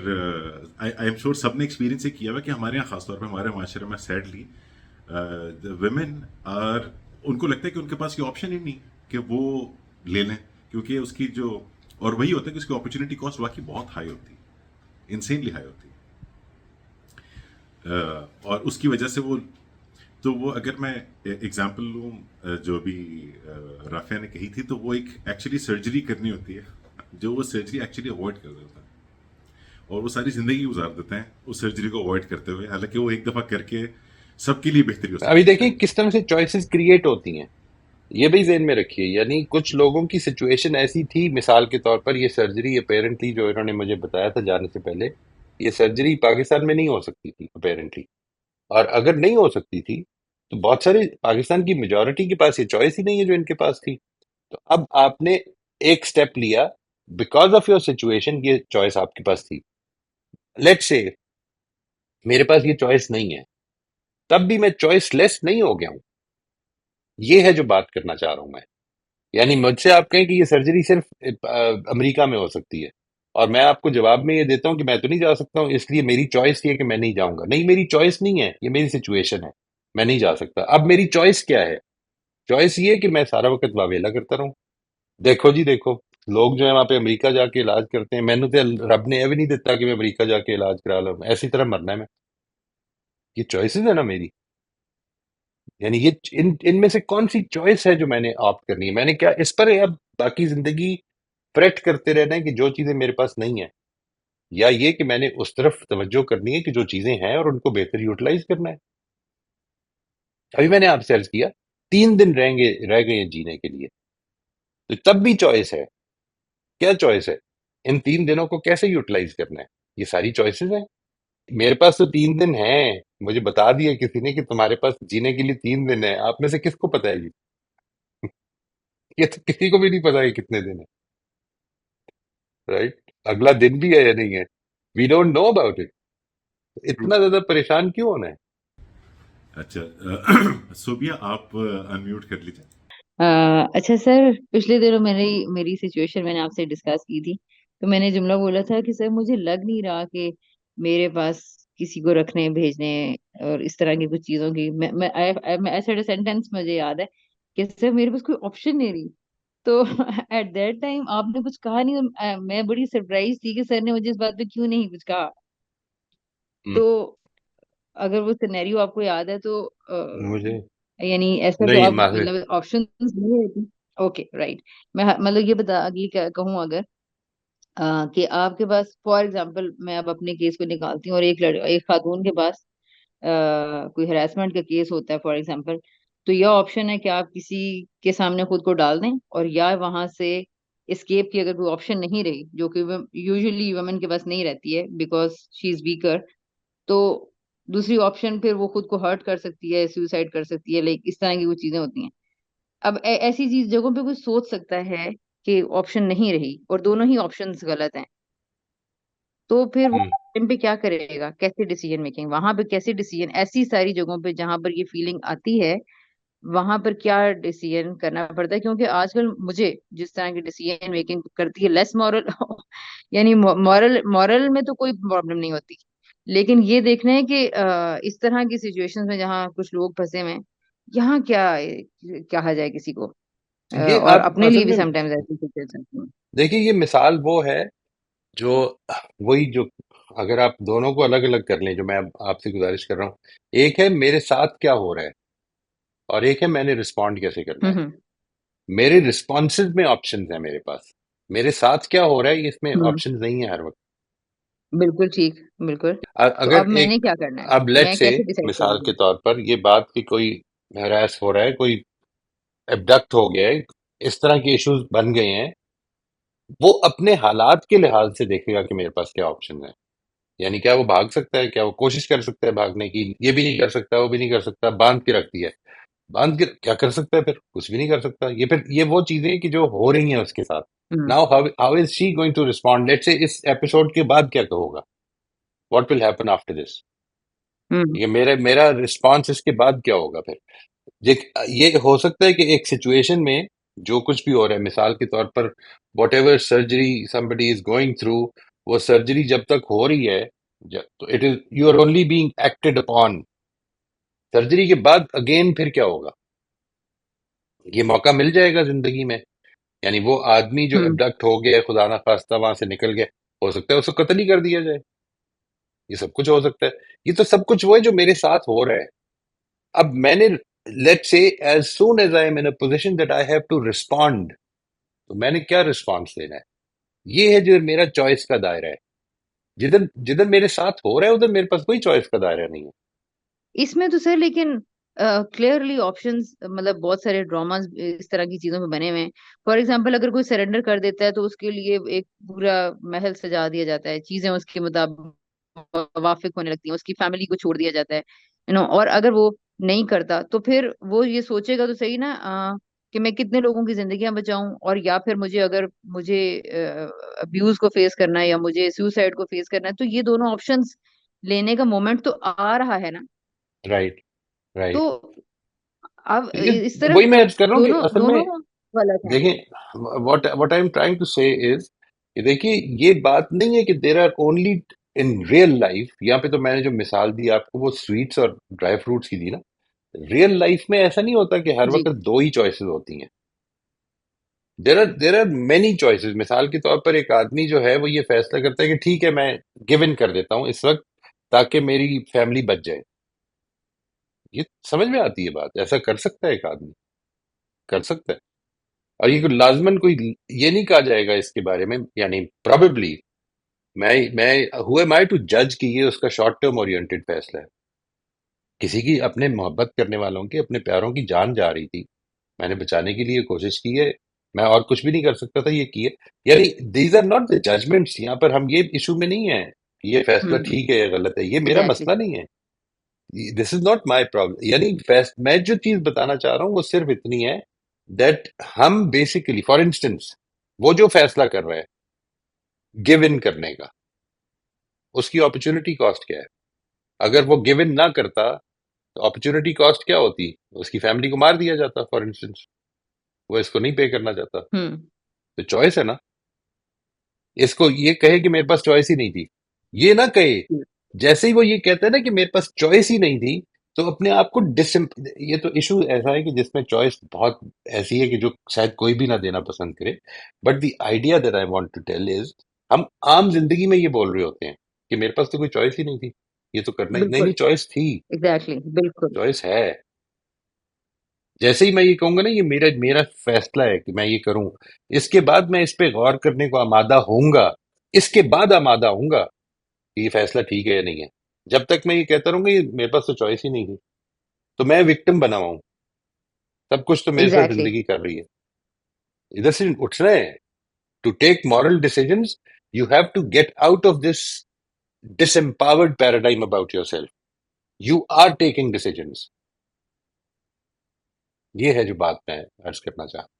آئی ایم شیور سب نے ایکسپیرینس یہ کیا ہوا کہ ہمارے یہاں خاص طور پہ ہمارے معاشرے میں سیڈلی ویمن آر, ان کو لگتا ہے کہ ان کے پاس یہ آپشن ہی نہیں کہ وہ لے لیں, کیونکہ اس کی جو, اور وہی ہوتا ہے کہ اس کی اپرچونیٹی کاسٹ واقعی بہت ہائی ہوتی ہے, انسینلی ہائی ہوتی ہے. اور اس کی وجہ سے وہ اگر میں ایگزامپل لوں جو بھی رافیہ نے کہی تھی, تو وہ ایک ایکچولی سرجری کرنی ہوتی ہے جو وہ سرجری ایکچولی اوائڈ کر دیتا ہے, اور وہ ساری زندگی گزار دیتے ہیں اس سرجری کو اوائڈ کرتے ہوئے, حالانکہ وہ ایک دفعہ کر کے سب کے لیے بہتری ہو ابھی سکتی دیکھیں ہے. کس طرح سے چوائسیز کریٹ ہوتی ہیں, یہ بھی ذہن میں رکھیے. یعنی کچھ لوگوں کی سچویشن ایسی تھی, مثال کے طور پر یہ سرجری اپیرنٹلی جو انہوں نے مجھے بتایا تھا جانے سے پہلے, یہ سرجری پاکستان میں نہیں ہو سکتی تھی اپیرنٹلی, اور اگر نہیں ہو سکتی تھی تو بہت سارے پاکستان کی میجورٹی کے پاس یہ چوائس ہی نہیں ہے جو ان کے پاس تھی. تو اب آپ نے ایک سٹیپ لیا, بیکاز آف یور سچویشن یہ چوائس آپ کے پاس تھی. لیٹ سے میرے پاس یہ چوائس نہیں ہے, تب بھی میں چوائس لیس نہیں ہو گیا ہوں. یہ ہے جو بات کرنا چاہ رہا ہوں میں. یعنی مجھ سے آپ کہیں کہ یہ سرجری صرف امریکہ میں ہو سکتی ہے, اور میں آپ کو جواب میں یہ دیتا ہوں کہ میں تو نہیں جا سکتا ہوں, اس لیے میری چوائس یہ ہے کہ میں نہیں جاؤں گا. نہیں, میری چوائس نہیں ہے, یہ میری سچویشن ہے, میں نہیں جا سکتا. اب میری چوائس کیا ہے؟ چوائس یہ ہے کہ میں سارا وقت واویلا کرتا رہوں. دیکھو جی دیکھو, لوگ جو ہے وہاں پہ امریکہ جا کے علاج کرتے ہیں, میں نے تو رب نے یہ بھی نہیں دیتا کہ میں امریکہ جا کے علاج کرا لوں, ایسی طرح مرنا ہے میں. یہ چوائسیز ہے نا میری. یعنی یہ ان میں سے کون سی چوائس ہے جو میں نے آپٹ کرنی ہے؟ میں نے کیا اس پر اب باقی زندگی فریٹ کرتے رہنا ہے کہ جو چیزیں میرے پاس نہیں ہیں, یا یہ کہ میں نے اس طرف توجہ کرنی ہے کہ جو چیزیں ہیں اور ان کو بہتر یوٹیلائز کرنا ہے. ابھی میں نے آپ سے عرض کیا 3 دن رہ گئے ہیں جینے کے لیے, تو تب بھی چوائس ہے. کیا چوائس ہے؟ ان 3 دنوں کو کیسے یوٹیلائز کرنا ہے. یہ ساری چوائسیز ہیں. میرے پاس تو 3 دن ہیں, مجھے بتا دیا کسی نے کہ تمہارے پاس جینے کے لیے 3 دن ہیں. آپ میں سے کس کو پتا ہے یہ تو کسی کو بھی نہیں پتا کہ کتنے دن ہیں, رائٹ. اگلا دن بھی ہے یا نہیں ہے, we don't know about it. اتنا زیادہ پریشان کیوں ہونا ہے؟ اچھا, صوبیہ آپ انمیوٹ کر لیجیے. اچھا سر, پچھلے دنوں میری سچویشن میں نے آپ سے ڈسکس کی تھی, تو میں نے جملہ بولا تھا کہ سر مجھے لگ نہیں رہا کہ میرے پاس کسی کو رکھنے بھیجنے اور اس طرح کی کچھ چیزوں کی, میں ایسا سینٹینس مجھے یاد ہے کہ سر میرے پاس کوئی آپشن نہیں رہی. تو ایٹ دیٹ ٹائم آپ نے کچھ کہا نہیں, میں بڑی سرپرائز تھی کہ سر نے مجھے اس بات پہ کیوں نہیں کچھ کہا. ہم، تو اگر وہ سینیریو آپ کو یاد ہے تو مجھے یعنی ایسا تو نہیں آپ معذرت. مطلب آپشن نہیں ہوتی. اوکے رائٹ, میں مطلب یہ کہوں اگر کہ آپ کے پاس فار ایگزامپل میں اب اپنے کیس کو نکالتی ہوں, اور ایک خاتون کے پاس کوئی ہراسمنٹ کا کیس ہوتا ہے فار ایگزامپل, تو یہ آپشن ہے کہ آپ کسی کے سامنے خود کو ڈال دیں, اور یا وہاں سے اسکیپ کی اگر کوئی آپشن نہیں رہی, جو کہ یوزلی ویمن کے پاس نہیں رہتی ہے بیکاز شی از ویکر, تو دوسری آپشن پھر وہ خود کو ہرٹ کر سکتی ہے, سوسائڈ کر سکتی ہے, لائک اس طرح کی وہ چیزیں ہوتی ہیں. اب ایسی چیز جگہوں پہ کوئی سوچ سکتا ہے کہ آپشن نہیں رہی اور دونوں ہی آپشنز غلط ہیں, تو پھر وہ ہم، ٹائم پہ کیا کرے گا, کیسے ڈیسیجن میکنگ وہاں پہ, کیسے ڈیسیجن ایسی ساری جگہوں پہ جہاں پر یہ فیلنگ آتی ہے وہاں پر کیا ڈیسیژن کرنا پڑتا ہے. کیونکہ آج کل مجھے جس طرح کی ڈیسیژن میکنگ کرتی ہے لیس مورل یعنی مورل میں تو کوئی پرابلم نہیں ہوتی، لیکن یہ دیکھنا ہے کہ اس طرح کی سچویشن میں جہاں کچھ لوگ پھنسے ہوئے ہیں، یہاں کیا کہا جائے کسی کو. یہ اور آپ اپنے اصل لیے بھی میں سم ٹائمز ایسی سچویشن. دیکھیے، یہ مثال وہ ہے جو وہی جو اگر آپ دونوں کو الگ الگ کر لیں، جو میں اب آپ سے گزارش کر رہا ہوں، ایک ہے میرے ساتھ کیا ہو رہا ہے اور ایک ہے میں نے رسپونڈ کیسے کرنا ہے. میرے رسپانسز میں آپشنز ہیں میرے پاس. میرے ساتھ کیا ہو رہا ہے اس میں آپشنز نہیں ہے ہر وقت. بالکل ٹھیک، بالکل. تو اگر اب میں ایک نے کیا کرنا ہے، اب لیٹ میں سے کیسے ڈیسائیڈ کروں مثال گی؟ کے طور پر یہ بات کہ کوئی ہراس ہو رہا ہے، کوئی ایبڈکٹ ہو گیا ہے، اس طرح کے ایشوز بن گئے ہیں، وہ اپنے حالات کے لحاظ سے دیکھے گا کہ میرے پاس کیا آپشن ہے. یعنی کیا وہ بھاگ سکتا ہے، کیا وہ کوشش کر سکتا ہے بھاگنے کی، یہ بھی نہیں کر سکتا، وہ بھی نہیں کر سکتا، باندھ کے رکھ دیا ہے. باندھ کے کیا کر سکتا ہے؟ پھر کچھ بھی نہیں کر سکتا. یہ وہ چیزیں کہ جو ہو رہی ہیں اس کے ساتھ. Hmm now how is she going to respond? Let's say اس ایپیسوڈ کے بعد کیا ہوگا؟ What will happen after this? Hmm یہ میرا رسپانس اس کے بعد کیا ہوگا پھر؟ یہ ہو سکتا ہے کہ ایک سچویشن میں جو کچھ بھی ہو رہا ہے، مثال کے طور پر whatever surgery somebody is going through, وہ سرجری جب تک ہو رہی ہے تو it is you are only being acted upon. Surgery کے بعد اگین پھر کیا ہوگا؟ یہ موقع مل جائے گا زندگی میں. یعنی وہ آدمی جو ہوں ابڈکٹ ہو گیا، خدا نہ خواستہ وہاں سے نکل گیا، ہو سکتا ہے اس کو قتل ہی کر دیا جائے. یہ سب کچھ ہو سکتا ہے. یہ تو سب کچھ وہ ہے جو میرے ساتھ ہو رہا ہے. اب میں نے let's say as soon as I am in position that I have to respond, تو میں نے کیا رسپانس دینا ہے. یہ ہے جو میرا چوائس کا دائرہ ہے. جدھر جدھر میرے ساتھ ہو رہا ہے ادھر میرے پاس کوئی چوائس کا دائرہ نہیں ہے. اس میں تو سر لیکن کلیئرلی آپشنز مطلب بہت سارے ڈراماز اس طرح کی چیزوں میں بنے ہوئے ہیں. فار ایگزامپل اگر کوئی سرنڈر کر دیتا ہے تو اس کے لیے ایک پورا محل سجا دیا جاتا ہے، چیزیں اس کے مطابق موافق ہونے لگتی ہیں، اس کی فیملی کو چھوڑ دیا جاتا ہے اور اگر وہ نہیں کرتا تو پھر وہ یہ سوچے گا تو صحیح نا کہ میں کتنے لوگوں کی زندگیاں بچاؤں، اور یا پھر مجھے ابیوز کو فیس کرنا ہے یا مجھے سوسائڈ کو فیس کرنا ہے، تو یہ دونوں آپشنز لینے کا مومنٹ تو آ رہا ہے نا. رائٹ تو رائٹ. اب اس طرف وہی میں عرض کر رہا ہوں کہ دونوں اصل میں دونوں غلط ہیں. دیکھیں، what I am trying to say is کہ دیکھیے یہ بات نہیں ہے کہ there are only in real life. یہاں پہ تو میں نے جو مثال دی آپ کو وہ سویٹس اور ڈرائی فروٹس کی دی نا. ریئل لائف میں ایسا نہیں ہوتا کہ ہر جی وقت دو ہی چوائسیز ہوتی ہیں. There are many choices. مثال کے طور پر ایک آدمی جو ہے وہ یہ فیصلہ کرتا ہے کہ ٹھیک ہے میں گیو ان کر دیتا ہوں اس وقت تاکہ میری فیملی بچ جائے. یہ سمجھ میں آتی ہے بات؟ ایسا کر سکتا ہے ایک آدمی، کر سکتا ہے. اور یہ کوئی لازماً کوئی یہ نہیں کہا جائے گا اس کے بارے میں، یعنی پروبیبلی میں ہو ایم آئی ٹو جج کہ یہ اس کا شارٹ ٹرم اورینٹڈ فیصلہ ہے. کسی کی اپنے محبت کرنے والوں کی، اپنے پیاروں کی جان جا رہی تھی، میں نے بچانے کے لیے کوشش کی ہے، میں اور کچھ بھی نہیں کر سکتا تھا، یہ کیے. یعنی these are not the judgments. یہاں پر ہم یہ ایشو میں نہیں ہیں کہ یہ فیصلہ ٹھیک ہے یا غلط ہے. یہ میرا ایگزیکٹلی. مسئلہ نہیں ہے. دس از ناٹ مائی پرابلم. یعنی میں جو چیز بتانا چاہ رہا ہوں وہ صرف اتنی ہے دیٹ ہم بیسیکلی فار انسٹنس وہ جو فیصلہ کر رہے ہیں گیو ان کرنے کا، اس کی اپرچونٹی کاسٹ کیا ہے؟ اگر وہ گیو ان نہ کرتا تو اپرچونٹی کاسٹ کیا ہوتی؟ اس کی فیملی کو مار دیا جاتا فار انسٹنس. وہ اس کو نہیں پے کرنا چاہتا. تو چوائس ہے نا. اس کو یہ کہے کہ میرے پاس چوائس ہی نہیں تھی، یہ نہ کہے. جیسے ہی وہ یہ کہتا ہے نا کہ میرے پاس چوائس ہی نہیں تھی، تو اپنے آپ کو یہ تو ایشو ایسا ہے کہ جس میں چوائس بہت ایسی ہے کہ جو شاید کوئی بھی نہ دینا پسند کرے. But the idea that I want to tell is ہم عام زندگی میں یہ بول رہے ہوتے ہیں کہ میرے پاس تو کوئی چوائس ہی نہیں تھی، یہ تو کرنا ہی نہیں. بالکل نہیں، چوائس تھی، ایگزیکٹلی بالکل. چوائس ہے. جیسے ہی میں یہ کہوں گا نا یہ میرا فیصلہ ہے کہ میں یہ کروں، اس کے بعد میں اس پہ غور کرنے کو آمادہ ہوں گا. اس کے بعد آمادہ ہوں گا کہ یہ فیصلہ ٹھیک ہے یا نہیں ہے. جب تک میں یہ کہتا رہوں گا یہ میرے پاس تو چوائس ہی نہیں تھی، تو میں وکٹم بنا ہوا ہوں. سب کچھ تو میرے ساتھ ایگزیکٹلی. زندگی کر رہی ہے. ادھر سے اٹھنا ہے to take moral decisions. You have to get out of this disempowered paradigm about yourself. You are taking decisions. یہ ہے جو بات میں عرض کرنا چاہتا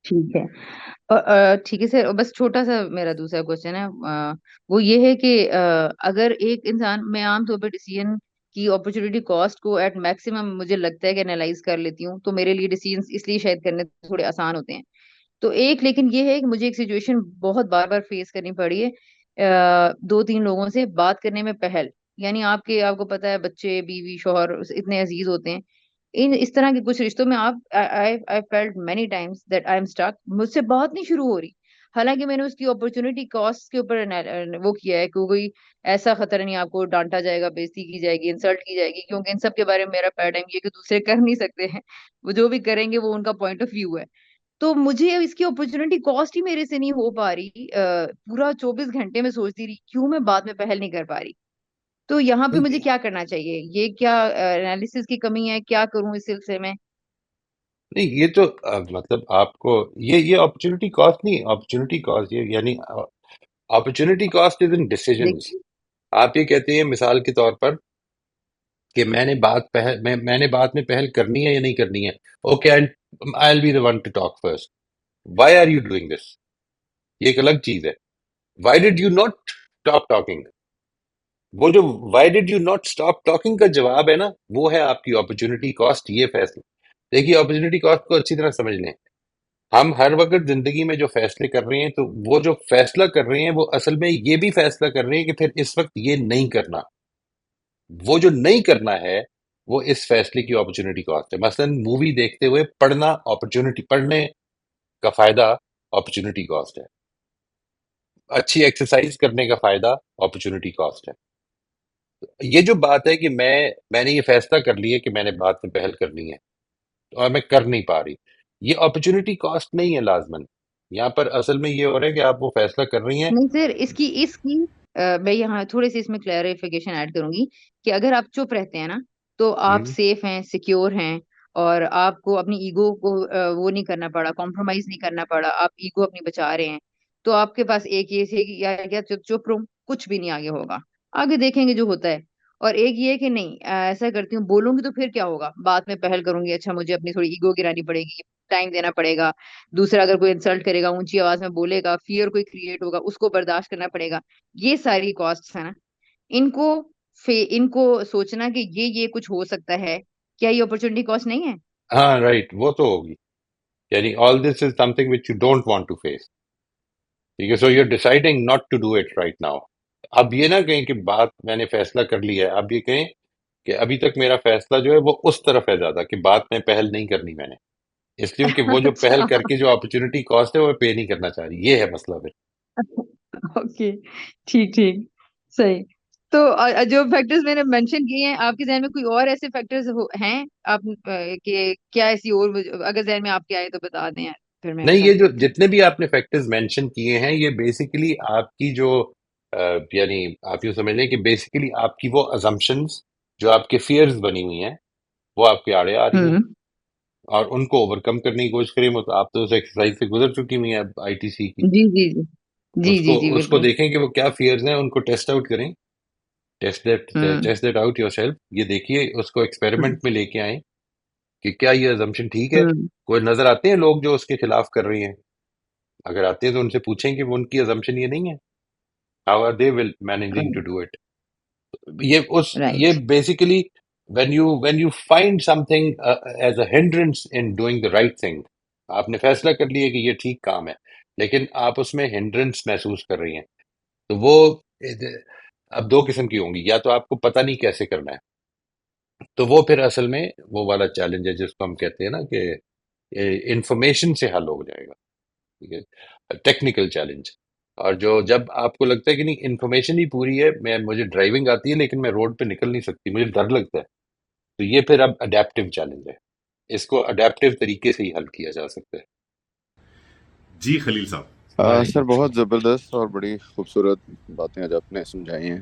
ٹھیک ہے. ٹھیک ہے سر، بس چھوٹا سا میرا دوسرا کوشچن ہے. وہ یہ ہے کہ اگر ایک انسان، میں عام طور پہ ڈیسیژن کی اپرچونٹی کاسٹ کو ایٹ میکسیمم مجھے لگتا ہے کہ انالائز کر لیتی ہوں، تو میرے لیے ڈیسیجنس اس لیے شاید کرنے تھوڑے آسان ہوتے ہیں. تو ایک لیکن یہ ہے کہ مجھے ایک سچویشن بہت بار بار فیس کرنی پڑی ہے 2-3 لوگوں سے بات کرنے میں پہل. یعنی آپ کو پتا ہے بچے بیوی شوہر اتنے عزیز ہوتے ہیں، اس طرح کے کچھ رشتوں میں آپ I felt many times that I am stuck. مجھ سے بات نہیں شروع ہو رہی، حالانکہ میں نے اس کی اپرچونٹی کاسٹ کے اوپر وہ کیا ہے کہ کوئی ایسا خطرہ نہیں آپ کو ڈانٹا جائے گا، بےزتی کی جائے گی، انسلٹ کی جائے گی، کیونکہ ان سب کے بارے میں میرا پیراڈائم یہ ہے کہ دوسرے کر نہیں سکتے ہیں، وہ جو بھی کریں گے وہ ان کا پوائنٹ آف ویو ہے. تو مجھے اس کی اپرچونٹی کاسٹ ہی میرے سے نہیں ہو پا رہی. پورا 24 گھنٹے میں سوچتی رہی کیوں میں بات میں پہل نہیں کر پا رہی. تو یہاں پہ مجھے کیا کرنا چاہیے؟ یہ کیا انالیسس کی کمی ہے؟ کیا کروں اس سلسلے میں؟ نہیں یہ تو مطلب آپ کو یہ اپرچونٹی کاسٹ نہیں، اپرچونٹی کاسٹ یہ یعنی opportunity cost is in decisions. دیکھیے، آپ یہ کہتے ہیں مثال کے طور پر کہ میں نے بات میں پہل کرنی ہے یا نہیں کرنی ہے. Okay I'll be the one to talk first. Why are you doing this? یہ ایک الگ چیز ہے. Why did you not stop talking? وہ جو why did you not stop talking کا جواب ہے نا، وہ ہے آپ کی اپرچونٹی کاسٹ. یہ فیصلہ دیکھیے، اپرچونٹی کاسٹ کو اچھی طرح سمجھ لیں. ہم ہر وقت زندگی میں جو فیصلے کر رہے ہیں، تو وہ جو فیصلہ کر رہے ہیں وہ اصل میں یہ بھی فیصلہ کر رہے ہیں کہ پھر اس وقت یہ نہیں کرنا. وہ جو نہیں کرنا ہے وہ اس فیصلے کی اپرچونٹی کاسٹ ہے. مثلا مووی دیکھتے ہوئے پڑھنے کا فائدہ اپرچونٹی کاسٹ ہے. اچھی ایکسرسائز کرنے کا فائدہ اپرچونٹی کاسٹ ہے. یہ جو بات ہے کہ میں نے یہ فیصلہ کر لیا کہ میں نے بات میں پہل کرنی ہے اور میں کر نہیں پا رہی، یہ اپرچونٹی کاسٹ نہیں ہے لازمن. یہاں پر اصل میں یہ ہو رہا ہے کہ آپ وہ فیصلہ کر رہی ہیں. نہیں سر، اس کی میں یہاں تھوڑی سی اس میں کلیریفیکیشن ایڈ کروں گی کہ اگر آپ چپ رہتے ہیں نا تو آپ ہم، سیف ہیں، سیکیور ہیں، اور آپ کو اپنی ایگو کو وہ نہیں کرنا پڑا، کمپرومائز نہیں کرنا پڑا، آپ ایگو اپنی بچا رہے ہیں. تو آپ کے پاس ایک یہ ہے کہ یا چپ رہوں، کچھ بھی نہیں آگے ہوگا، آگے دیکھیں گے جو ہوتا ہے. اور ایک یہ ہے کہ نہیں ایسا کرتی ہوں، بولوں گی تو پھر کیا ہوگا، بات میں پہل کروں گی، اچھا مجھے اپنی تھوڑی ایگو گرانی پڑے گی، ٹائم دینا پڑے گا. دوسرا اگر کوئی انسلٹ کرے گا، اونچی آواز میں بولے گا، فیئر کوئی کریٹ ہوگا، اس کو برداشت کرنا پڑے گا. یہ ساری کاسٹ ہے نا، ان کو ان کو سوچنا کہ یہ کچھ ہو سکتا ہے، کیا یہ اپرچونٹی کاسٹ نہیں ہے؟ ہاں رائٹ، وہ تو ہوگی. یعنی all this is something which you don't want to face. ٹھیک ہے، so you are deciding not to do it right now. اب یہ نہ کہیں کہ بات میں نے فیصلہ کر لیا ہے، اب یہ کہیں کہ ابھی تک میرا فیصلہ جو ہے وہ اس طرف ہے زیادہ کہ بات میں پہل نہیں کرنی میں نے، اس لیے کہ وہ جو پہل اچھا، کر کے جو اپرچونٹی کاسٹ ہے وہ پے نہیں کرنا چاہ رہی. یہ ہے مسئلہ پھر. اوکے، ٹھیک ٹھیک، صحیح. تو جو فیکٹرز میں نے مینشن کیے ہیں، آپ کے ذہن میں کوئی اور ایسے فیکٹرز ہیں آپ کہ کیا ایسی اور اگر ذہن میں آپ کے آئے تو بتا دیں، پھر میں نہیں، یہ سن جو لیتی ہوں. جتنے بھی آپ نے فیکٹرز مینشن کیے ہیں یہ بیسیکلی آپ کی جو یعنی آپ یوں سمجھ لیں کہ بیسیکلی آپ کی وہ ازمپشنز جو آپ کے فیئرز بنی ہوئی ہیں وہ آپ کے آڑے آ رہی ہیں، ہوں، اور ان کو اوور کم کرنے کی کوشش کریں. وہ تو آپ تو اس ایکسرسائز سے گزر چکی ہوئی ہیں آئی ٹی سی کی. جی جی جی جی جی جی اس کو بالکل. دیکھیں کہ وہ کیا فیئرز ہیں، ان کو ٹیسٹ آؤٹ کریں. ہوں test that out your self. یہ دیکھیے، اس کو ہوں ایکسپیریمنٹ میں لے کے آئیں کہ کیا یہ ازمپشن ٹھیک ہے. ہوں کوئی نظر آتے ہیں لوگ جو اس کے خلاف کر رہی ہیں؟ اگر آتے ہیں تو ان سے پوچھیں کہ وہ ان کی ازمپشن یہ نہیں ہے. How are they will managing to do it? یہ right. Basically when you find something as a hindrance in doing the right thing. آپ نے فیصلہ کر لیا کہ یہ ٹھیک کام ہے، لیکن آپ اس میں ہنڈرنس محسوس کر رہی ہیں، تو وہ اب دو قسم کی ہوں گی. یا تو آپ کو پتہ نہیں کیسے کرنا ہے، تو وہ پھر اصل میں وہ والا چیلنج ہے جس کو ہم کہتے ہیں نا کہ انفارمیشن سے حل ہو جائے گا. ٹھیک ہے، ٹیکنیکل چیلنج. اور جب آپ کو لگتا ہے کہ نہیں انفارمیشن ہی پوری ہے، مجھے ڈرائیونگ آتی ہے لیکن میں روڈ پہ نکل نہیں سکتی، مجھے ڈر لگتا ہے، تو یہ پھر اب اڈیپٹیو چیلنج ہے. اس کو اڈیپٹیو طریقے سے ہی حل کیا جا سکتا ہے. جی خلیل صاحب. السلام علیکم. سر بہت زبردست اور بڑی خوبصورت باتیں آج آپ نے سمجھائی ہیں،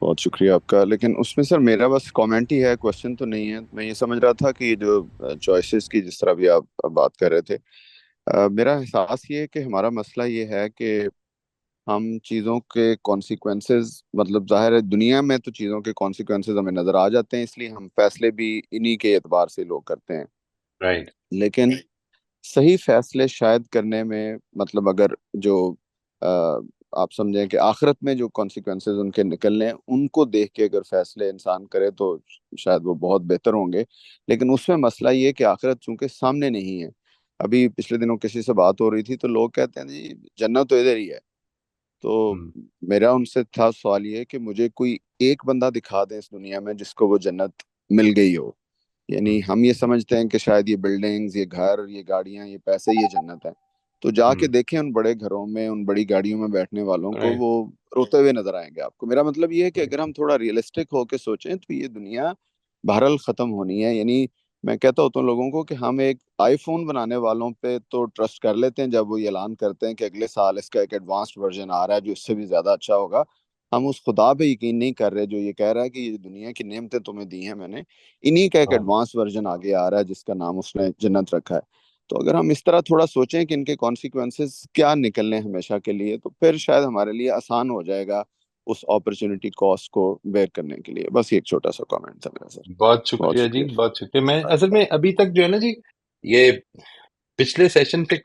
بہت شکریہ آپ کا. لیکن اس میں سر میرا بس کامنٹ ہی ہے، کوشچن تو نہیں ہے. میں یہ سمجھ رہا تھا کہ یہ جو چوائسیز کی جس طرح بھی آپ بات کر رہے تھے، میرا احساس یہ ہے کہ ہمارا مسئلہ یہ ہے کہ ہم چیزوں کے کانسیکوینسز، مطلب ظاہر ہے دنیا میں تو چیزوں کے کانسیکوینسز ہمیں نظر آ جاتے ہیں، اس لیے ہم فیصلے بھی انہی کے اعتبار سے لوگ کرتے ہیں. رائٹ. لیکن صحیح فیصلے شاید کرنے میں، مطلب اگر جو آپ سمجھیں کہ آخرت میں جو کانسیکوینسز ان کے نکلنے ہیں ان کو دیکھ کے اگر فیصلے انسان کرے تو شاید وہ بہت بہتر ہوں گے. لیکن اس میں مسئلہ یہ ہے کہ آخرت چونکہ سامنے نہیں ہے. ابھی پچھلے دنوں کسی سے بات ہو رہی تھی تو لوگ کہتے ہیں جی جنت تو ادھر ہی ہے. تو میرا ان سے تھا سوال یہ کہ مجھے کوئی ایک بندہ دکھا دیں اس دنیا میں جس کو وہ جنت مل گئی ہو. یعنی ہم یہ سمجھتے ہیں کہ شاید یہ بلڈنگز، یہ گھر، یہ گاڑیاں، یہ پیسے، یہ جنت ہے. تو جا کے دیکھیں ان بڑے گھروں میں، ان بڑی گاڑیوں میں بیٹھنے والوں کو، رائٹ وہ روتے ہوئے نظر آئیں گے آپ کو. میرا مطلب یہ ہے کہ اگر ہم تھوڑا ریئلسٹک ہو کے سوچیں تو یہ دنیا بہرحال ختم ہونی ہے. یعنی میں کہتا ہوتا ہوں لوگوں کو کہ ہم ایک آئی فون بنانے والوں پہ تو ٹرسٹ کر لیتے ہیں جب وہ یہ اعلان کرتے ہیں کہ اگلے سال اس کا ایک ایڈوانسڈ ورژن آ رہا ہے جو اس سے بھی زیادہ اچھا ہوگا. ہم اس خدا پہ یقین نہیں کر رہے جو یہ کہہ رہا ہے کہ یہ دنیا کی نعمتیں تمہیں دی ہیں میں نے، انہی کا ایک ایڈوانس ورژن آگے آ رہا ہے جس کا نام اس نے جنت رکھا ہے. تو اگر ہم اس طرح تھوڑا سوچیں کہ ان کے کانسیکوینسز کیا نکلنے ہیں ہمیشہ کے لیے، تو پھر شاید ہمارے لیے آسان ہو جائے گا اس اپرچونٹی کاسٹ کو بیئر کرنے کے لیے. بس یہ ایک چھوٹا سا کامنٹ تھا میرا سر. بہت بہت شکریہ جی، شکریہ. بہت شکریہ. میں اصل میں ابھی تک جو ہے نا جی، یہ پچھلے سیشن سے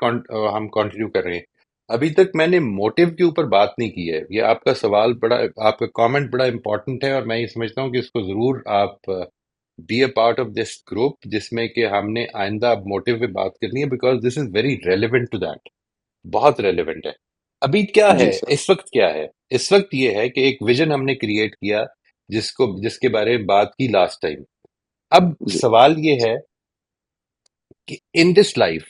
ہم کنٹینیو کر رہے ہیں. ابھی تک میں نے موٹیو کے اوپر بات نہیں کی ہے. یہ آپ کا سوال بڑا، آپ کا کامنٹ بڑا امپورٹنٹ ہے، اور میں یہ سمجھتا ہوں کہ اس کو ضرور آپ be a part of this group جس میں کہ ہم نے آئندہ موٹیو پہ بات کرنی ہے، because this is very relevant to that. بہت ریلیونٹ ہے. ابھی کیا ہے، جی سر. اس وقت کیا ہے؟ اس وقت یہ ہے کہ ایک ویژن ہم نے کریٹ کیا جس کے بارے میں بات کی لاسٹ ٹائم. اب جی سوال یہ ہے کہ in this life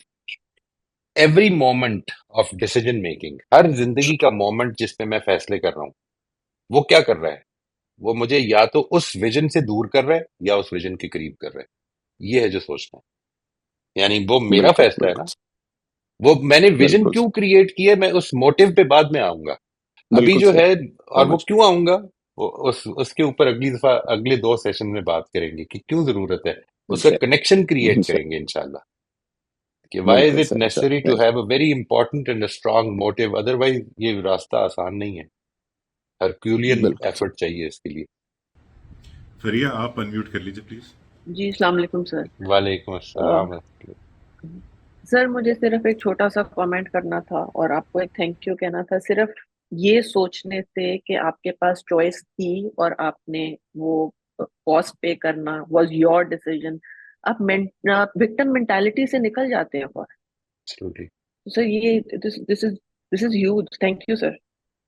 every moment of decision making, ہر زندگی کا مومنٹ جس میں میں فیصلے کر رہا ہوں، وہ کیا کر رہا ہے؟ وہ مجھے یا تو اس ویژن سے دور کر رہا ہے یا اس ویژن کے قریب کر رہا ہے. یہ ہے جو سوچنا ہے. یعنی وہ میرا بالکل فیصلہ ہے نا. بالکل وہ میں نے ویژن بالکل کیوں کریٹ کیا ہے، میں اس موٹیو پہ بعد میں آؤں گا. ابھی بالکل جو صحیح. ہے، اور وہ سمجھ کیوں آؤں گا، اس کے اوپر اگلی دفعہ اگلے 2 سیشن میں بات کریں گے کہ کیوں ضرورت ہے. اس کا کنیکشن کریٹ کریں گے انشاءاللہ کہ وائی از بالکل اٹ صحیح sir. Necessary to have a very important and a strong motive. Otherwise یہ راستہ آسان نہیں ہے، ہرکیولین بالکل سر. ایفرٹ چاہیے اس کے لیے. فریہ آپ انمیوٹ کر لیجیے پلیز. جی السلام علیکم سر. وعلیکم السلام. سر مجھے صرف ایک چھوٹا سا کامنٹ کرنا تھا اور آپ کو ایک تھینک یو کہنا تھا، صرف یہ سوچنے سے کہ آپ کے پاس چوائس تھی اور آپ نے وہ کاسٹ پے کرنا واز یور ڈیسیژن. آپ وکٹم مینٹالٹی سے نکل جاتے ہیں Absolutely. سر. یہ this is huge. Thank you sir.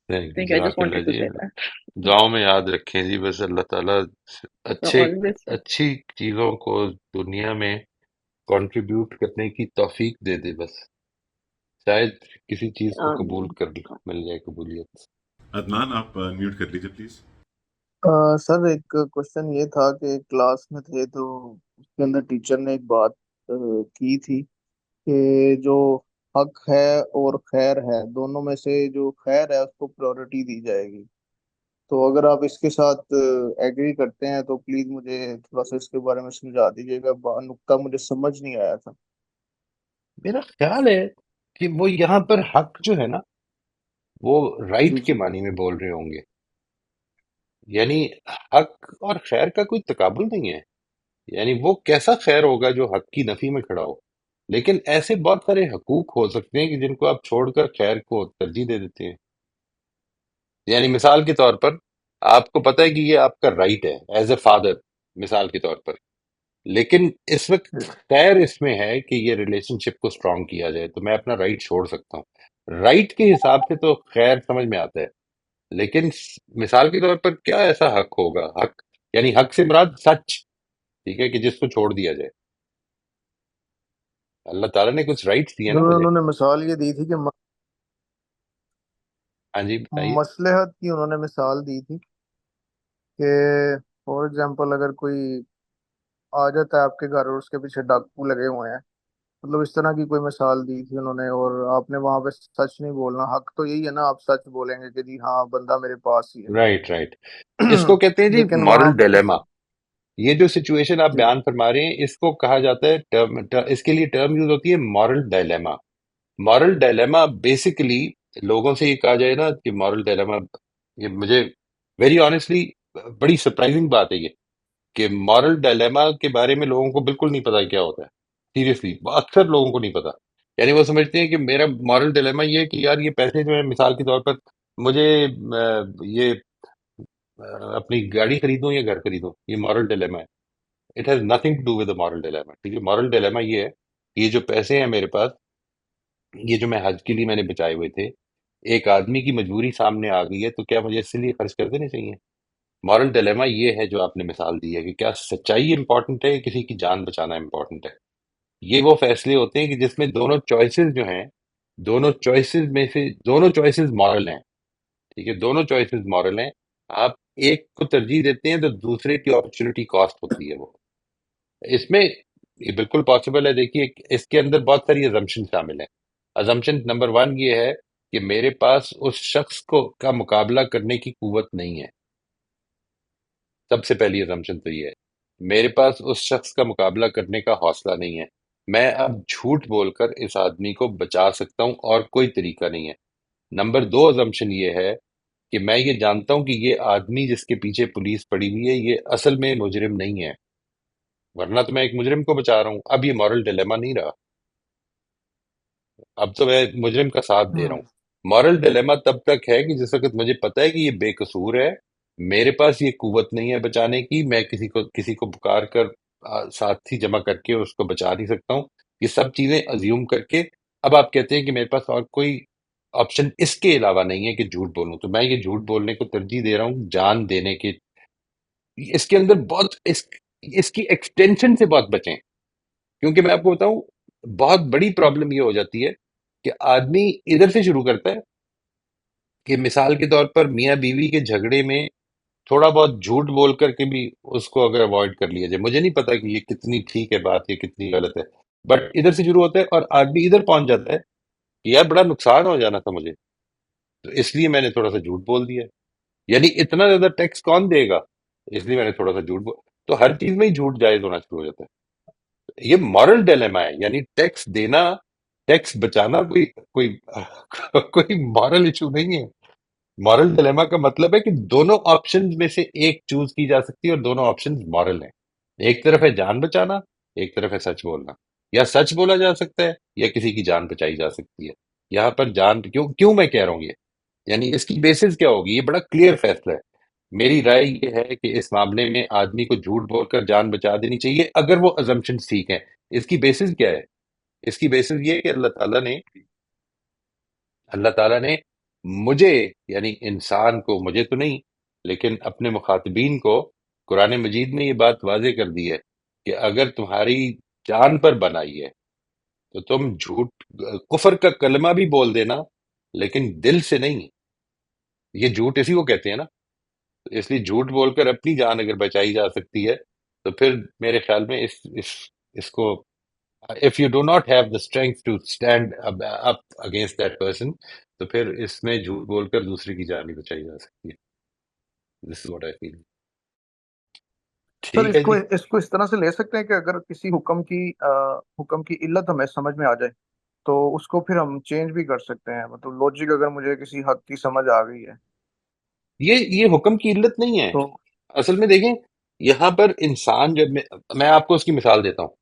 Thank you. I just جزاک اللہ وانٹڈ ٹو جی. سے دیٹ. دعاؤں میں یاد رکھیں جی، بس اللہ تعالیٰ آلویز سر. اچھی چیزوں کو دنیا میں کنٹریبیوٹ کرنے کی توفیق دے دے. بس شاید کسی چیز کو قبول کر مل جائے قبولیت. عدنان آپ انمیوٹ کر لیجیے پلیز. سر ایک کوشچن یہ تھا کہ کلاس میں تھے تو اس کے اندر ٹیچر نے ایک بات کی تھی کہ جو حق ہے اور خیر ہے دونوں میں سے جو خیر ہے اس کو پریورٹی دی جائے گی. تو اگر آپ اس کے ساتھ ایگری کرتے ہیں تو پلیز مجھے تھوڑا سا اس کے بارے میں سمجھا دیجیے گا. نقطہ مجھے سمجھ نہیں آیا تھا. میرا خیال ہے کہ وہ یہاں پر حق جو ہے نا، وہ جی رائٹ کے جی معنی میں بول رہے ہوں گے. یعنی حق اور خیر کا کوئی تقابل نہیں ہے. یعنی وہ کیسا خیر ہوگا جو حق کی نفی میں کھڑا ہو. لیکن ایسے بہت سارے حقوق ہو سکتے ہیں کہ جن کو آپ چھوڑ کر خیر کو ترجیح دے دیتے ہیں. یعنی مثال کے طور پر آپ کو پتہ ہے کہ یہ آپ کا رائٹ ہے ایز اے فادر، مثال کے طور پر. لیکن اس وقت خیر اس میں ہے کہ یہ ریلیشن شپ کو اسٹرانگ کیا جائے، تو میں اپنا رائٹ چھوڑ سکتا ہوں. رائٹ کے حساب سے تو خیر سمجھ میں آتا ہے. لیکن مثال کے طور پر کیا ایسا حق ہوگا، حق یعنی حق سے مراد سچ، ٹھیک ہے، کہ جس کو چھوڑ دیا جائے. اللہ تعالیٰ نے کچھ رائٹس دیے نا مجھے. انہوں نے مثال یہ دی تھی کہ ہاں جی بتائیے. مصلحت کی انہوں نے مثال دی تھی کہ فار ایگزامپل اگر کوئی آ جاتا ہے آپ کے گھر اور اس کے پیچھے ڈاکو لگے ہوئے ہیں، مطلب اس طرح کی کوئی مثال دی تھی انہوں نے. اور آپ نے وہاں پہ سچ نہیں بولنا. حق تو یہی ہے نا، آپ سچ بولیں گے کہ جی ہاں بندہ میرے پاس ہی رائٹ رائٹ. اس ہے. کو کہتے ہیں جی لیکن وہاں مورل پہ ڈیلیما. یہ جو سچویشن آپ جی بیان فرما رہے ہیں، اس کو کہا جاتا ہے اس کے لیے ٹرم یوز ہوتی ہے moral dilemma. Moral dilemma basically لوگوں سے یہ کہا جائے نا کہ مورل ڈائلیما، یہ مجھے ویری آنےسٹلی بڑی سرپرائزنگ بات ہے یہ، کہ مورل ڈائلیما کے بارے میں لوگوں کو بالکل نہیں پتا کیا ہوتا ہے. سیریسلی اکثر لوگوں کو نہیں پتا. یعنی وہ سمجھتے ہیں کہ میرا مورل ڈائلیما یہ ہے کہ یار یہ پیسے جو ہے مثال کے طور پر مجھے یہ اپنی گاڑی خریدوں یا گھر خریدوں، یہ مورل ڈیلیما ہے. It has nothing to do with moral dilemma. ٹھیک ہے، مورل ڈیلیما یہ ہے کہ یہ جو پیسے ہیں میرے پاس، یہ جو میں حج کے لیے میں نے بچائے ہوئے تھے، ایک آدمی کی مجبوری سامنے آ گئی ہے تو کیا مجھے اس لیے خرچ کر دینے چاہیے؟ مورل ڈیلیما یہ ہے جو آپ نے مثال دی ہے کہ کیا سچائی امپورٹنٹ ہے یا کسی کی جان بچانا امپورٹنٹ ہے. یہ وہ فیصلے ہوتے ہیں کہ جس میں دونوں چوائسیز جو ہیں، دونوں چوائسیز میں سے دونوں چوائسیز مورل ہیں. ٹھیک ہے، دونوں چوائسیز مورل ہیں. آپ ایک کو ترجیح دیتے ہیں تو دوسرے کی اپرچونٹی کاسٹ ہوتی ہے وہ. اس میں یہ بالکل پاسبل ہے. دیکھیے اس کے اندر بہت ساری ازمپشن شامل ہیں. ازمپشن نمبر 1 یہ ہے کہ میرے پاس اس شخص کو کا مقابلہ کرنے کی قوت نہیں ہے. سب سے پہلی ازمپشن تو یہ ہے میرے پاس اس شخص کا مقابلہ کرنے کا حوصلہ نہیں ہے. میں اب جھوٹ بول کر اس آدمی کو بچا سکتا ہوں اور کوئی طریقہ نہیں ہے. نمبر 2 ازمپشن یہ ہے کہ میں یہ جانتا ہوں کہ یہ آدمی جس کے پیچھے پولیس پڑی ہوئی ہے یہ اصل میں مجرم نہیں ہے، ورنہ تو میں ایک مجرم کو بچا رہا ہوں. اب یہ مورل ڈیلیما نہیں رہا، اب تو میں مجرم کا ساتھ دے رہا ہوں. مورل ڈیلیما تب تک ہے کہ جس وقت مجھے پتا ہے کہ یہ بے قصور ہے، میرے پاس یہ قوت نہیں ہے بچانے کی، میں کسی کو پکار کر ساتھی جمع کر کے اس کو بچا نہیں سکتا ہوں. یہ سب چیزیں ازیوم کر کے اب آپ کہتے ہیں کہ میرے پاس اور کوئی آپشن اس کے علاوہ نہیں ہے کہ جھوٹ بولوں، تو میں یہ جھوٹ بولنے کو ترجیح دے رہا ہوں جان دینے کے. اس کے اندر بہت اس کی ایکسٹینشن سے بہت بچیں، کیونکہ میں آپ کو بتاؤں بہت بڑی پرابلم یہ ہو جاتی ہے کہ آدمی ادھر سے شروع کرتا ہے کہ مثال کے طور پر میاں بیوی کے جھگڑے میں تھوڑا بہت جھوٹ بول کر کے بھی اس کو اگر اوائڈ کر لیا جائے. مجھے نہیں پتا کہ یہ کتنی ٹھیک ہے بات، یہ کتنی غلط ہے، بٹ ادھر سے شروع ہوتا ہے اور آدمی ادھر پہنچ جاتا ہے کہ یار بڑا نقصان ہو جانا تھا مجھے، تو اس لیے میں نے تھوڑا سا جھوٹ بول دیا. یعنی اتنا زیادہ ٹیکس کون دے گا، اس لیے میں نے تھوڑا سا جھوٹ بول، تو ہر چیز میں ہی جھوٹ جائز ہونا شروع ہو جاتا ہے. یہ مورل ڈیلیما ہے. یعنی ٹیکس دینا، ٹیکس بچانا کوئی کوئی مورل ایشو نہیں ہے. مورل ڈیلیما کا مطلب ہے کہ دونوں آپشنز میں سے ایک چوز کی جا سکتی ہے اور دونوں آپشنز مورل ہیں. ایک طرف ہے جان بچانا، ایک طرف ہے سچ بولنا. یا سچ بولا جا سکتا ہے یا کسی کی جان بچائی جا سکتی ہے. یہاں پر جان کیوں میں کہہ رہا ہوں یہ، یعنی اس کی بیسس کیا ہوگی؟ یہ بڑا کلیئر فیصلہ ہے. میری رائے یہ ہے کہ اس معاملے میں آدمی کو جھوٹ بول کر جان بچا دینی چاہیے اگر وہ ازمپشن ٹھیک ہیں. اس کی بیسس کیا ہے؟ اس کی بیسس یہ ہے کہ اللہ تعالیٰ نے مجھے، یعنی انسان کو، مجھے تو نہیں لیکن اپنے مخاطبین کو، قرآن مجید میں یہ بات واضح کر دی ہے کہ اگر تمہاری جان پر بنائی ہے تو تم جھوٹ، کفر کا کلمہ بھی بول دینا لیکن دل سے نہیں. یہ جھوٹ اسی کو کہتے ہیں نا. اس لیے جھوٹ بول کر اپنی جان اگر بچائی جا سکتی ہے تو پھر میرے خیال میں اس کو if you do not have the strength to stand up against that person تو پھر اس میں جھوٹ بول کر دوسرے کی جان بھی بچائی جا سکتی ہے. This is what I feel. سر ٹھیک ہے جی. اس کو اس طرح سے لے سکتے ہیں کہ اگر کسی حکم کی علت ہمیں سمجھ میں آ جائے تو اس کو پھر ہم چینج بھی کر سکتے ہیں، مطلب لوجک اگر مجھے کسی حد کی سمجھ آ گئی ہے یہ حکم کی علت نہیں ہے. تو اصل میں دیکھیں یہاں پر انسان، جب میں آپ کو اس کی مثال دیتا ہوں،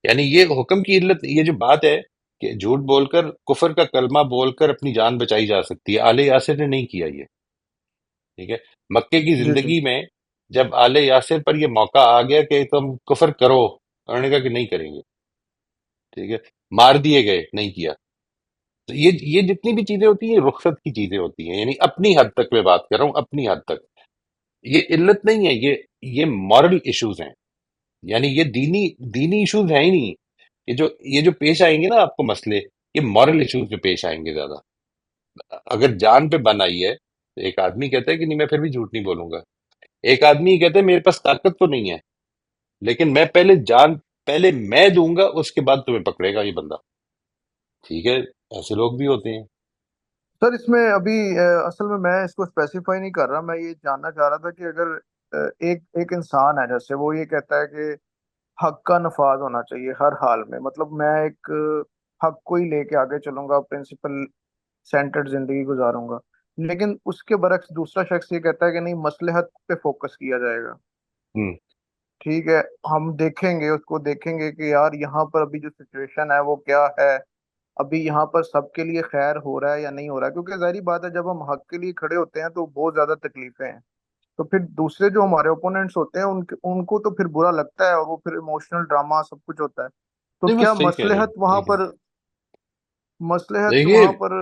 یعنی یہ حکم کی علت، یہ جو بات ہے کہ جھوٹ بول کر، کفر کا کلمہ بول کر اپنی جان بچائی جا سکتی ہے، آل یاسر نے نہیں کیا یہ. ٹھیک ہے، مکے کی جی جی زندگی میں جب آل یاسر پر یہ موقع آ گیا کہ تم کفر کرو، انہوں نے کہا کہ نہیں کریں گے. ٹھیک ہے، مار دیے گئے، نہیں کیا. تو یہ جتنی بھی چیزیں ہوتی ہیں یہ رخصت کی چیزیں ہوتی ہیں. یعنی اپنی حد تک میں بات کر رہا ہوں، اپنی حد تک. یہ علت نہیں ہے، یہ مورل ایشوز ہیں. یعنی یہ دینی ایشوز ہیں ہی نہیں. یہ جو پیش آئیں گے نا آپ کو مسئلے، یہ مورل ایشوز پہ پیش آئیں گے زیادہ. اگر جان پہ بن آئی ہے تو ایک آدمی کہتا ہے کہ نہیں میں پھر بھی جھوٹ نہیں بولوں گا. ایک آدمی یہ کہتا ہے میرے پاس طاقت تو نہیں ہے لیکن میں پہلے میں دوں گا، اس کے بعد تمہیں پکڑے گا یہ بندہ. ٹھیک ہے، ایسے لوگ بھی ہوتے ہیں. سر اس میں ابھی اصل میں اس کو اسپیسیفائی نہیں کر رہا، میں یہ جاننا چاہ رہا تھا کہ اگر ایک انسان ہے جیسے وہ یہ کہتا ہے کہ حق کا نفاذ ہونا چاہیے ہر حال میں، مطلب میں ایک حق کو ہی لے کے آگے چلوں گا، پرنسپل سینٹرڈ زندگی گزاروں گا، لیکن اس کے برعکس دوسرا شخص یہ کہتا ہے کہ نہیں مصلحت پہ فوکس کیا جائے گا. ہوں. ٹھیک ہے، ہم دیکھیں گے اس کو، دیکھیں گے کہ یار یہاں پر ابھی جو سچویشن ہے وہ کیا ہے، ابھی یہاں پر سب کے لیے خیر ہو رہا ہے یا نہیں ہو رہا ہے، کیونکہ ظاہری بات ہے جب ہم حق کے لیے کھڑے ہوتے ہیں تو بہت زیادہ تکلیفیں ہیں، تو پھر دوسرے جو ہمارے اوپوننٹس ہوتے ہیں ان کو تو پھر برا لگتا ہے، اور وہ پھر ایموشنل ڈرامہ سب کچھ ہوتا ہے. تو نہیں وہ کیا صحیح کہہ رہے ہیں، مصلحت وہاں صحیح کہہ رہے پر، ہیں. مصلحت دیکھیے وہاں پر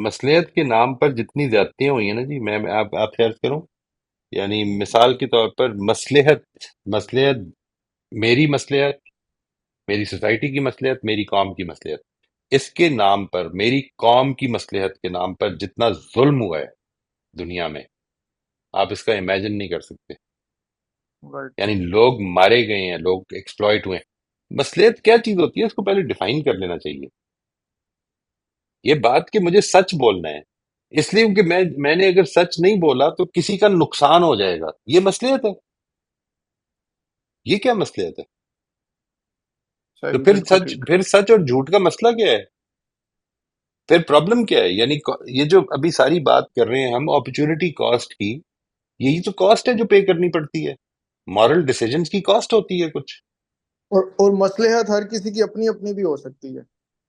مصلحت کے نام پر جتنی زیادتیاں ہوئی ہیں نا جی، میں آپ سے عرض کروں، یعنی مثال کے طور پر مصلحت میری مصلحت، میری سوسائٹی کی مصلحت، میری قوم کی مصلحت، اس کے نام پر، میری قوم کی مصلحت کے نام پر جتنا ظلم ہوا ہے دنیا میں، آپ اس کا امیجن نہیں کر سکتے. رائٹ. یعنی لوگ مارے گئے ہیں، لوگ ایکسپلائٹ ہوئے ہیں. مصلحت کیا چیز ہوتی ہے اس کو پہلے ڈیفائن کر لینا چاہیے. یہ بات کہ مجھے سچ بولنا ہے، اس لیے کہ میں نے اگر سچ نہیں بولا تو کسی کا نقصان ہو جائے گا، یہ مصلحت ہے؟ یہ کیا مصلحت ہے؟ تو صحیح، بالکل ٹھیک. پھر سچ اور جھوٹ کا مسئلہ کیا ہے؟ پھر پرابلم کیا ہے؟ یعنی یہ جو ابھی ساری بات کر رہے ہیں ہم اپرچونٹی کاسٹ کی، یہی تو کاسٹ ہے جو پے کرنی پڑتی ہے. مورل ڈیسیجنز کی کاسٹ ہوتی ہے کچھ. اور مصلحت ہر کسی کی اپنی اپنی بھی ہو سکتی ہے.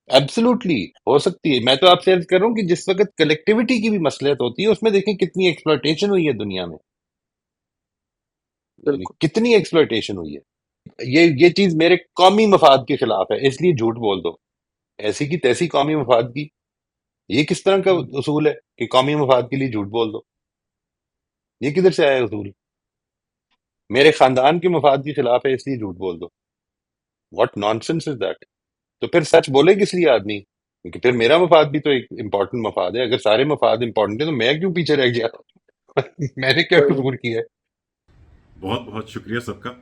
ایبسلوٹلی ہو سکتی ہے. میں تو آپ سے عرض کر رہا ہوں کہ جس وقت کلیکٹیوٹی کی بھی مصلحت ہوتی ہے، اس میں دیکھیں کتنی ایکسپلوٹیشن ہوئی ہے دنیا میں، یعنی بالکل. کتنی ایکسپلوٹیشن ہوئی ہے. یہ چیز میرے قومی مفاد کے خلاف ہے، اس لیے جھوٹ بول دو. ایسی کی تیسی قومی مفاد کی، یہ کس طرح کا اصول ہے کہ قومی مفاد کے لیے جھوٹ بول دو؟ یہ کدھر سے آیا اصول؟ میرے خاندان کے مفاد کے خلاف ہے اس لیے جھوٹ بول دو. What nonsense is that? تو پھر سچ بولے کس لیے آدمی؟ کیونکہ پھر میرا مفاد بھی تو ایک امپورٹنٹ مفاد ہے. اگر سارے مفاد امپورٹنٹ ہیں تو میں کیوں پیچھے رہ گیا؟ میں نے کیا صحیح. قصور کیا ہے؟ بہت بہت شکریہ سب کا.